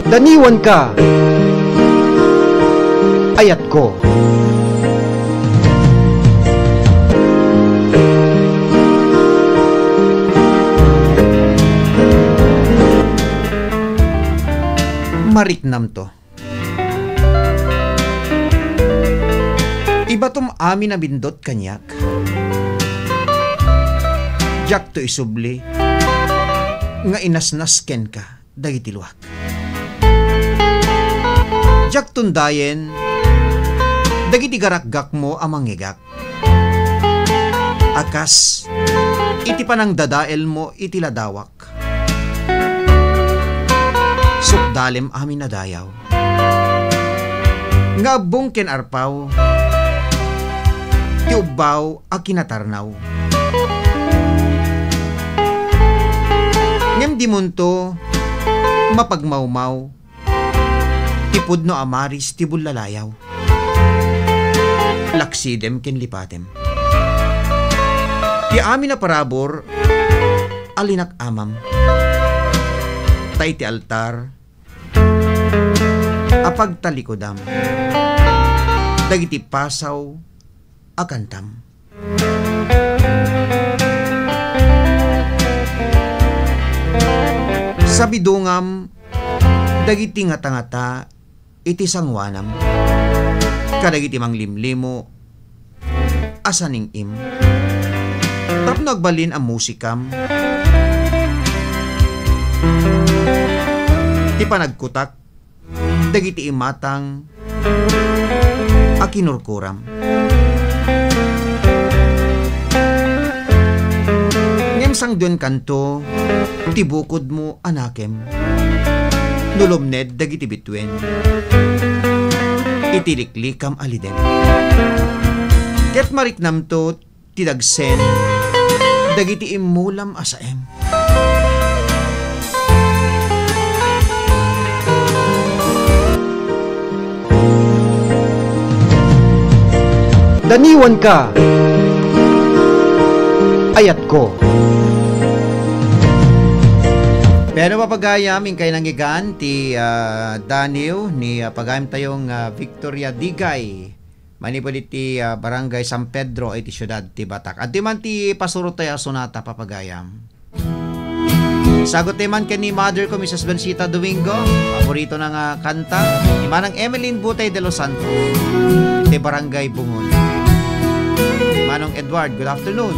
Daniwan ka, ayat ko. Mariknam to. Iba tum amin na bindot kanyak. Jak to isubli nga inasnasken ka dagiti luwak. Jak tundayen dagiti garakgak mo amang igak. Akas iti panang dadael mo iti ladawak. Sukdalem amin na dayaw. Nga bungken arpaw, ti ubaw a kinatarnaw. Ngem di munto, mapagmawmaw, ti pudno amaris ti bullalayaw. Laksidem ken lipatem. Ti amin na parabor, alinak amam. Tay ti altar apag talikodam dagiti pasaw akantam. Sabidungam dagiti ngata-ngata iti sangwanam kadagiti manglimlimo asaning im tapno agbalin ang musikam ti panagkutak dagiti imatang akinurkuram. Ngem sangduen kanto ti bukod mo anakem nulomned dagiti bitwen itiliklikam alidem. Ket mariknam to ti dagsen dagiti imulam asaem. Daniwan ka, ayat ko. Pero papagayam kay nangigan ti Daniw ni pagayam tayong Victoria Digay manipod iti Barangay San Pedro iti siyudad ti Batak. At di man ti pasuro tayo sonata papagayam. Sagot man kay ni mother ko Mrs. Bensita Domingo, paborito ng kanta ni manang Emeline Butay de los Santos ti Barangay Bungon. Manong Edward, good afternoon.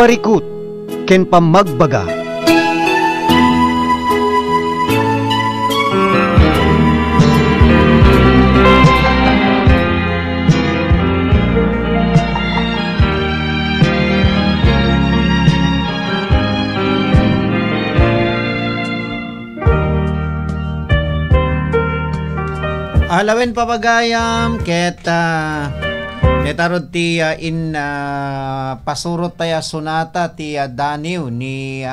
parikut, ken pamagbaga. Alawen papagayam ket netarod ti pasurot taya sonata ti Daniw ni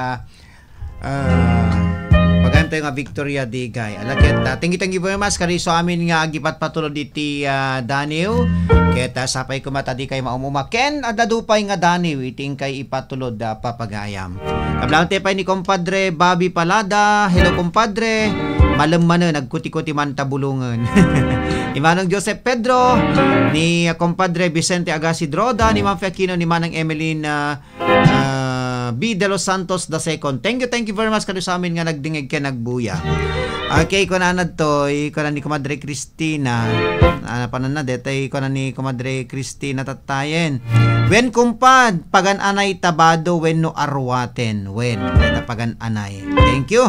pagayam tayo nga Victoria Digay. Alaket thank you very much kari so amin nga agipat patulod iti Daniw ket sapay kumata di kay maumuma ken adadupay nga Daniw iting kay ipatulod papagayam. Kablang tepay ni compadre Bobby Palada. Hello compadre. Malam mana nagkuti-kuti man tabulungan. Ni Manong Joseph Pedro, ni compadre Vicente Agassi Droda, ni Ma'am Aquino, ni Manang Emeline B. De Los Santos II. Thank you very much kado sa amin nga nagdingig ka nagbuya. Okay, ko na to, ko na ni Comadre Cristina. Panan na detay ko na ni Comadre Cristina tatayen. Wen kumpad, pagan anay tabado wen no arwaten. Wen, pagan anay. Thank you.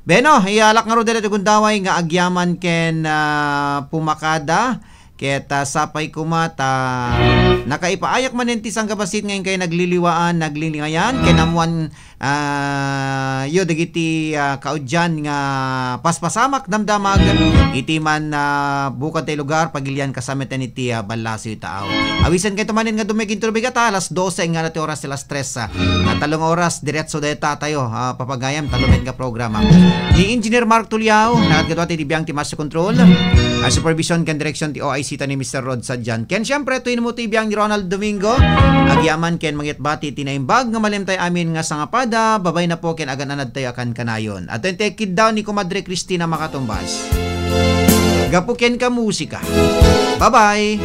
Beno, ialak nga ro dito gundaway nga agyaman ken pumakada ket sapay kumata nakaipaayak man enti sang kabasit ngayon kay nagliliwaan naglilingayan ken amuan yo dagiti kaudyan nga paspasamak damdamag iti man bukod tay lugar pagilian kasamitan iti Ballasio tao. Awisan kay tumanin nga dumegin tubig alas 12 nga nati oras sila stress talong oras diretso deta tayo papagayam talumen nga programa. Ni Engineer Mark Tuliao nagadwa ti biyang ti Master Control supervision ken direction ti OIC ta ni Mr. Rod Sadjan. Ken syempre tuin mo ti biyang ni Ronald Domingo agyaman ken mangyatbati tinaimbag nga malimtay amin nga sangapada babay na po ken agan anad tayo akan kanayon. At ente kid down ni Comadre Cristina makatumbas. Gapo ken ka musika. Bye-bye.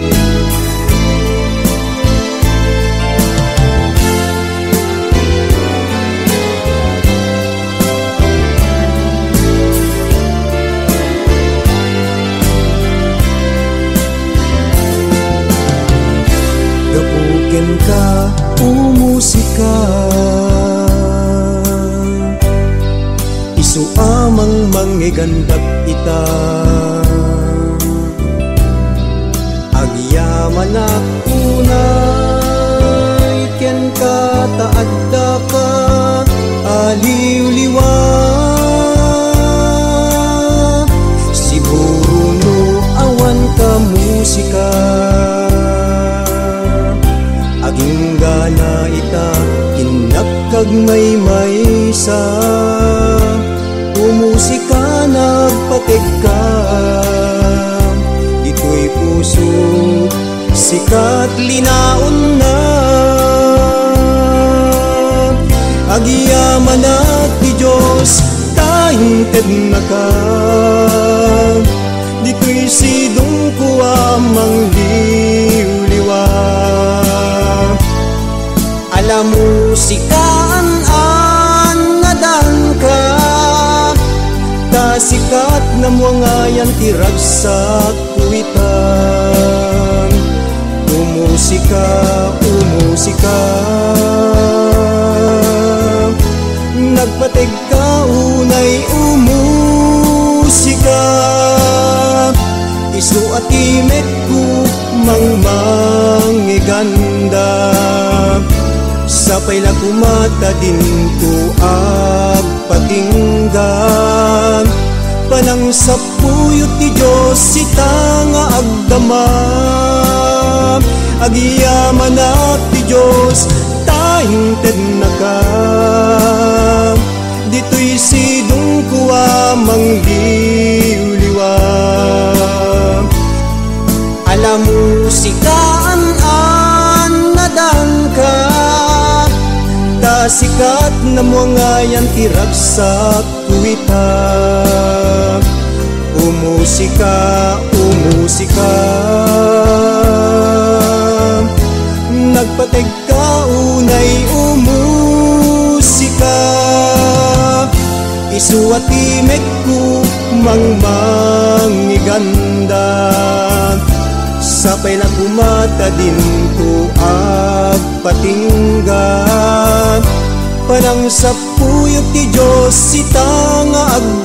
Gapuken ka, umusika isu amang manggigandak ita agyaman akunay ken ka taadda ka aliw-liwa siguro no awan ka musika aging gana ita inakag may sa umusika nagpatig ka ito'y puso sikat linaon na agyaman at di Diyos tainted na ka dito'y sidong ko amang liw-liwa alam mo sikaan nadan ka sikat na muangayan tirag sa kuwitan umusika nagpatig ka unay umusika isu at imet ko mangmangiganda sapay lang kumata din ko agpatinggan panang sa puyot ti Diyos sita nga agdamam agyaman at ti Diyos tainted na ka dito'y sidong kuwa mangliw-liwa alam mo sikaan nadan ka sikat na muangayan tirag sa kuwitan umusika nagpatig ka unay umusika isu at imek ko mangmangiganda sapay lang kumata din ko agpatinggan panang sa puyot ti Diyos ita nga agda